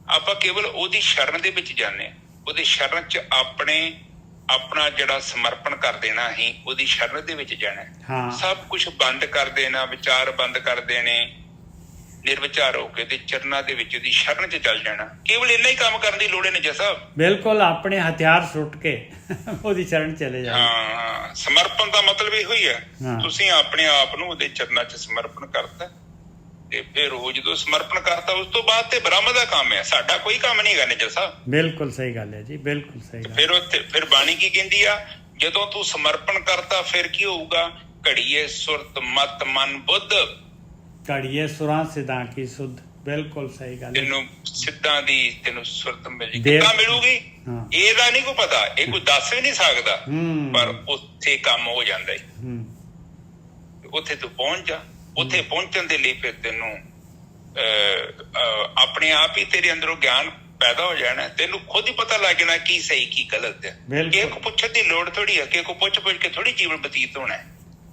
ਆਪਾਂ ਕੇਵਲ ਉਹਦੀ ਸ਼ਰਨ ਦੇ ਵਿੱਚ ਜਾਂਦੇ ਹਾਂ। ਉਹਦੀ ਸ਼ਰਨ 'ਚ ਆਪਣਾ ਜਿਹੜਾ ਸਮਰਪਣ ਕਰ ਦੇਣਾ, ਅਸੀਂ ਉਹਦੀ ਸ਼ਰਨ ਦੇ ਵਿੱਚ ਜਾਣਾ। ਸਭ ਕੁਛ ਬੰਦ ਕਰ ਦੇਣਾ, ਵਿਚਾਰ ਬੰਦ ਕਰ ਦੇਣੇ, ਨਿਰਵਿਚਾਰ ਹੋ ਕੇ ਤੇ ਚਰਨਾਂ ਦੇ ਵਿੱਚ ਉਹਦੀ ਸ਼ਰਨ 'ਚ ਚੱਲ ਜਾਣਾ। ਕੇਵਲ ਇੰਨਾ ਹੀ ਕੰਮ ਕਰਨ ਦੀ ਲੋੜ ਹੈ ਨਿੱਜਰ ਸਾਹਿਬ। ਬਿਲਕੁਲ, ਆਪਣੇ ਹਥਿਆਰ ਸੁੱਟ ਕੇ ਉਹਦੀ ਸ਼ਰਨ ਚਲੇ ਜਾਣਾ। ਹਾਂ, ਸਮਰਪਣ ਦਾ ਮਤਲਬ ਇਹੋ ਹੀ ਹੈ। ਤੁਸੀਂ ਆਪਣੇ ਆਪ ਨੂੰ ਉਹਦੇ ਚਰਨਾਂ 'ਚ ਸਮਰਪਣ ਕਰਤਾ, ਤੇ ਫਿਰ ਉਹ ਜਦੋਂ ਸਮਰਪਣ ਕਰਤਾ ਉਸ ਤੋਂ ਬਾਅਦ ਤੇ ਬ੍ਰਹਮ ਦਾ ਕੰਮ ਹੈ, ਸਾਡਾ ਕੋਈ ਕੰਮ ਨਹੀਂ ਹੈਗਾ ਨਿੱਜਰ ਸਾਹਿਬ। ਬਿਲਕੁਲ ਸਹੀ ਗੱਲ ਹੈ ਜੀ, ਬਿਲਕੁਲ ਸਹੀ ਗੱਲ। ਫਿਰ ਬਾਣੀ ਕੀ ਕਹਿੰਦੀ ਆ? ਜਦੋਂ ਤੂੰ ਸਮਰਪਣ ਕਰਤਾ ਫਿਰ ਕੀ ਹੋਊਗਾ? ਘੜੀਏ ਸੁਰਤ ਮਤ ਮਨ ਬੁੱਧ, ਘੜੀਏ ਸੁਰਾਂ ਸਿਧਾਂ ਕੀ ਸੁਧ। ਬਿਲਕੁਲ ਸਹੀ ਗੱਲ ਹੈ। ਤੈਨੂੰ ਸਿੱਧਾਂ ਦੀ ਤੈਨੂੰ ਸੁਰਤ ਮਿਲ ਦੇਵ- ਕਿੱਦਾਂ ਮਿਲੂਗੀ ਹਾਂ। ਇਹਦਾ ਨਹੀਂ ਕੋਈ ਪਤਾ, ਇਹ ਕੋਈ ਦੱਸ ਵੀ ਨਹੀਂ ਸਕਦਾ, ਹੂੰ। ਪਰ ਉੱਥੇ ਕੰਮ ਹੋ ਜਾਂਦਾ ਹੈ। ਹੂੰ। ਉੱਥੇ ਤੂੰ ਪਹੁੰਚ ਜਾ। ਉੱਥੇ ਪਹੁੰਚਣ ਦੇ ਲਈ ਫਿਰ ਤੈਨੂੰ ਆਪਣੇ ਆਪ ਹੀ ਤੇਰੇ ਅੰਦਰੋਂ ਗਿਆਨ ਪੈਦਾ ਹੋ ਜਾਣਾ, ਤੈਨੂੰ ਖੁਦ ਹੀ ਪਤਾ ਲੱਗ ਜਾਣਾ ਕੀ ਸਹੀ ਕੀ ਗਲਤ ਹੈ। ਕਿਸੇ ਕੋ ਪੁੱਛਣ ਦੀ ਲੋੜ ਥੋੜੀ ਹੈ, ਕਿਸੇ ਕੋ ਪੁੱਛ ਕੇ ਥੋੜੀ ਜੀਵਨ ਬਤੀਤ ਹੋਣਾ ਹੈ।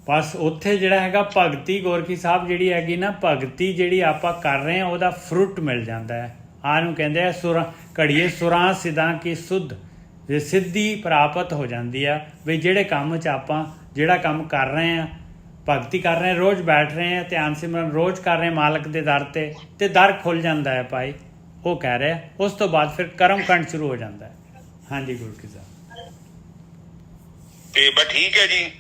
ਬਸ ਉੱਥੇ ਜਿਹੜਾ ਹੈਗਾ ਭਗਤੀ, ਗੋਰਖੀ ਸਾਹਿਬ ਜਿਹੜੀ ਹੈਗੀ ਨਾ ਭਗਤੀ ਜਿਹੜੀ ਆਪਾਂ ਕਰ ਰਹੇ ਹਾਂ ਉਹਦਾ ਫਰੂਟ ਮਿਲ ਜਾਂਦਾ ਹੈ। ਆਹ ਨੂੰ ਕਹਿੰਦੇ ਆ ਸੁਰਾਂ ਘੜੀਏ ਸੁਰਾਂ ਸਿੱਧਾਂ ਕੀ ਸੁੱਧ, ਜੇ ਸਿੱਧੀ ਪ੍ਰਾਪਤ ਹੋ ਜਾਂਦੀ ਆ ਵੀ ਜਿਹੜੇ ਕੰਮ 'ਚ ਆਪਾਂ ਜਿਹੜਾ ਕੰਮ ਕਰ ਰਹੇ ਹਾਂ, ਭਗਤੀ ਕਰ ਰਹੇ ਹਾਂ, ਰੋਜ਼ ਬੈਠ ਰਹੇ ਹਾਂ, ਧਿਆਨ ਸਿਮਰਨ ਰੋਜ਼ ਕਰ ਰਹੇ ਮਾਲਕ ਦੇ ਦਰ ਤੇ ਦਰ ਖੁੱਲ ਜਾਂਦਾ ਹੈ ਭਾਈ, ਉਹ ਕਹਿ ਰਿਹਾ। ਉਸ ਤੋਂ ਬਾਅਦ ਫਿਰ ਕਰਮ ਕਾਂਡ ਸ਼ੁਰੂ ਹੋ ਜਾਂਦਾ ਹੈ। ਹਾਂਜੀ ਗੁਰਕੀ ਸਾਹਿਬ। ਤੇ ਬਸ ਠੀਕ ਹੈ ਜੀ,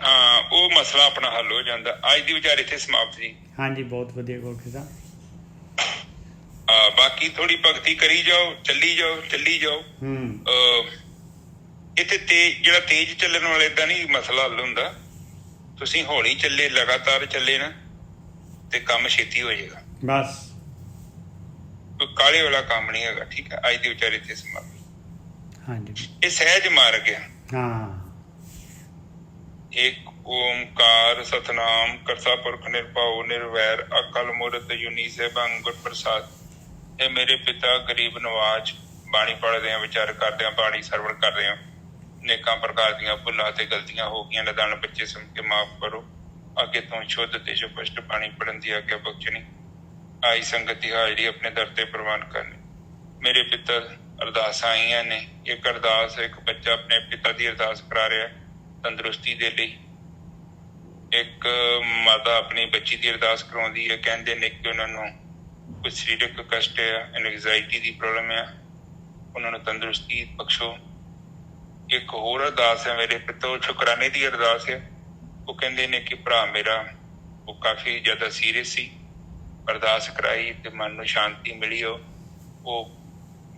ਉਹ ਮਸਲਾ ਆਪਣਾ ਹੱਲ ਹੋ ਜਾਂਦਾ। ਅੱਜ ਦੀ ਵਿਚਾਰ ਇੱਥੇ ਸਮਾਪਤ ਜੀ। ਹਾਂਜੀ ਬਹੁਤ ਵਧੀਆ ਗੁਰਕੀ ਸਾਹਿਬ। ਬਾਕੀ ਥੋੜੀ ਭਗਤੀ ਕਰੀ ਜਾਓ, ਚੱਲੀ ਜਾਓ ਚੱਲੀ ਜਾਓ। ਇੱਥੇ ਜਿਹੜਾ ਤੇਜ਼ ਚੱਲਣ ਵਾਲੇ ਏਦਾਂ ਨਹੀਂ ਮਸਲਾ ਹੱਲ ਹੁੰਦਾ। ਤੁਸੀਂ ਹੌਲੀ ਚੱਲੇ, ਲਗਾਤਾਰ ਚੱਲੇ ਨਾ ਤੇ ਕੰਮ ਛੇਤੀ ਹੋ ਜਾਏਗਾ। ਬਸ ਕੋਈ ਕਾਹਲੇ ਵਾਲਾ ਕੰਮ ਨਹੀਂ ਹੈਗਾ। ਠੀਕ ਹੈ, ਅੱਜ ਦੀ ਵਿਚਾਰ ਇੱਥੇ ਸਮਾਪਤ। ਹਾਂਜੀ। ਇਹ ਸਹਿਜ ਮਾਰਗ ਹੈ। ਹਾਂ। ਇੱਕ ਓਮਕਾਰ ਸਤਨਾਮ ਕਰਤਾ ਪੁਰਖ ਨਿਰਭਉ ਨਿਰਵੈਰ ਅਕਲ ਮੂਰਤ ਜੁਨੀ ਸਹਿਬੰ ਗੁਰ ਪ੍ਰਸਾਦ। ਇਹ ਮੇਰੇ ਪਿਤਾ ਗਰੀਬ ਨਵਾਜ ਬਾਣੀ ਪੜ੍ਹਦੇ ਆ, ਵਿਚਾਰ ਕਰਦੇ ਆ, ਬਾਣੀ ਸਰਵਣ ਕਰ ਰਹੇ ਆ। ਨੇਕਾਂ ਪ੍ਰਕਾਰ ਦੀਆਂ ਭੁੱਲਾਂ ਤੇ ਗਲਤੀਆਂ ਹੋ ਗਈਆਂ, ਨਦਾਨ ਬੱਚੇ ਸਮਝ ਕੇ ਮਾਫ ਕਰੋ। ਅੱਗੇ ਤੋਂ ਸ਼ੁੱਧ ਤੇ ਸਪਸ਼ਟ ਬਾਣੀ ਪੜ੍ਹਨ ਦੀ ਆਗਿਆ ਬਖਸ਼ਣੀ। ਆਈ ਸੰਗਤ ਦੀ ਹਾਜ਼ਰੀ ਆਪਣੇ ਦਰ ਤੇ ਪ੍ਰਵਾਨ ਕਰਨੀ। ਮੇਰੇ ਪਿਤਾ ਅਰਦਾਸਾਂ ਆਈਆਂ ਨੇ। ਇੱਕ ਅਰਦਾਸ, ਇੱਕ ਬੱਚਾ ਆਪਣੇ ਪਿਤਾ ਦੀ ਅਰਦਾਸ ਕਰਾ ਰਿਹਾ ਤੰਦਰੁਸਤੀ ਦੇ ਲਈ। ਇੱਕ ਮਾਤਾ ਆਪਣੀ ਬੱਚੀ ਦੀ ਅਰਦਾਸ ਕਰਾਉਂਦੀ ਹੈ। ਕਹਿੰਦੇ ਨੇ ਕਿ ਉਹਨਾਂ ਨੂੰ ਕੋਈ ਸਰੀਰਕ ਕਸ਼ਟ ਆ, ਐਨਜ਼ਾਈਟੀ ਦੀ ਪ੍ਰੋਬਲਮ ਆ, ਉਹਨਾਂ ਨੂੰ ਤੰਦਰੁਸਤੀ ਬਖਸ਼ੋ। ਇੱਕ ਹੋਰ ਅਰਦਾਸ ਹੈ ਮੇਰੇ ਪਿਤਾ, ਉਹ ਸ਼ੁਕਰਾਨੇ ਦੀ ਅਰਦਾਸ ਹੈ। ਉਹ ਕਹਿੰਦੇ ਨੇ ਕਿ ਭਰਾ ਮੇਰਾ ਉਹ ਕਾਫੀ ਜ਼ਿਆਦਾ ਸੀਰੀਅਸ ਸੀ, ਅਰਦਾਸ ਕਰਾਈ ਤੇ ਮਨ ਨੂੰ ਸ਼ਾਂਤੀ ਮਿਲੀ, ਉਹ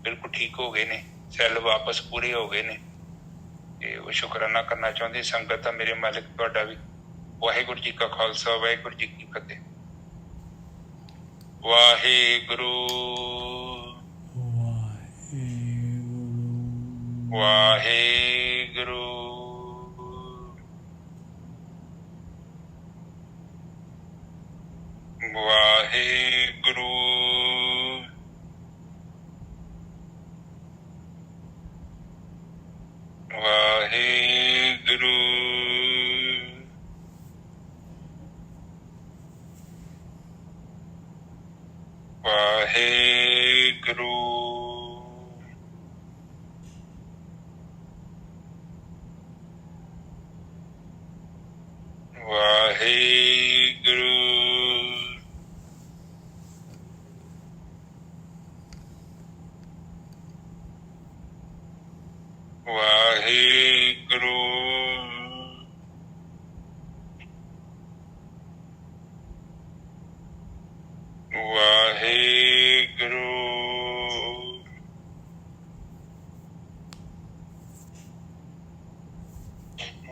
ਬਿਲਕੁਲ ਠੀਕ ਹੋ ਗਏ ਨੇ, ਸੈੱਲ ਵਾਪਸ ਪੂਰੇ ਹੋ ਗਏ ਨੇ ਤੇ ਉਹ ਸ਼ੁਕਰਾਨਾ ਕਰਨਾ ਚਾਹੁੰਦੇ। ਸੰਗਤ ਆ ਮੇਰੇ ਮਾਲਕ ਤੁਹਾਡਾ ਵੀ। ਵਾਹਿਗੁਰੂ ਜੀ ਕਾ ਖਾਲਸਾ, ਵਾਹਿਗੁਰੂ ਜੀ ਕੀ ਫਤਿਹ। ਵਾਹਿਗੁਰੂ ਵਾਹਿਗੁਰੂ ਵਾਹਿਗੁਰੂ ਵਾਹਿਗੁਰੂ ਵਾਹਿਗੁਰੂ ਵਾਹਿਗੁਰੂ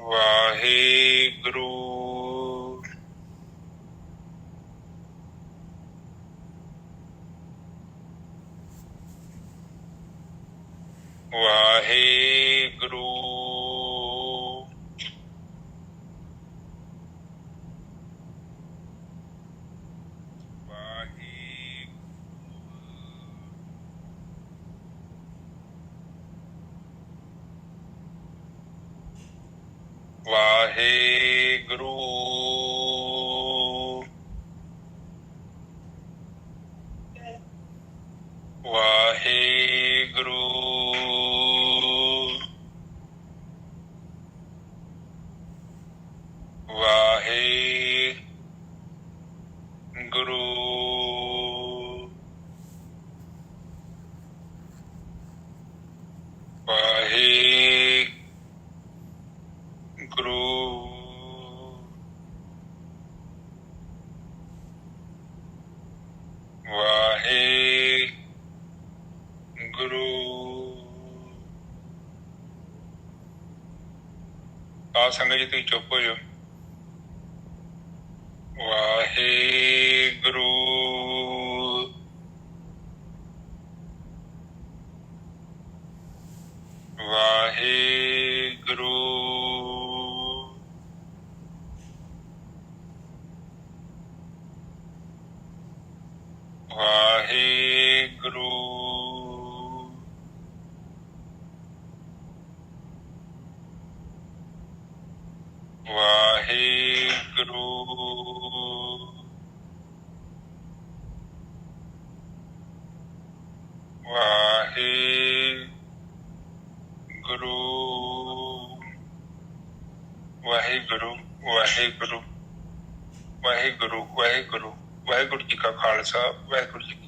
ਵਾਹਿਗੁਰੂ ਵਾਹਿਗੁਰੂ ਵਾਹਿਗੁਰੂ ਵਾਹਿਗੁਰੂ ਵਾਹਿਗੁਰੂ ਵਾਹਿਗੁਰੂ ਵਾਹਿਗੁਰੂ ਵਾਹਿਗੁਰੂ ਆ ਸੰਗਤ ਜੀ ਤੁਸੀਂ ਚੁੱਪ ਹੋ ਜਾਓ। ਵਾਹਿਗੁਰੂ ਵਾਹਿਗੁਰੂ ਵਾਹਿਗੁਰੂ ਵਾਹਿਗੁਰੂ ਵਾਹਿਗੁਰੂ ਵਾਹਿਗੁਰੂ ਵਾਹਿਗੁਰੂ ਵਾਹਿਗੁਰੂ ਵਾਹਿਗੁਰੂ ਵਾਹਿਗੁਰੂ ਜੀ ਕਾ ਖਾਲਸਾ ਵਾਹਿਗੁਰੂ ਜੀ ਕੀ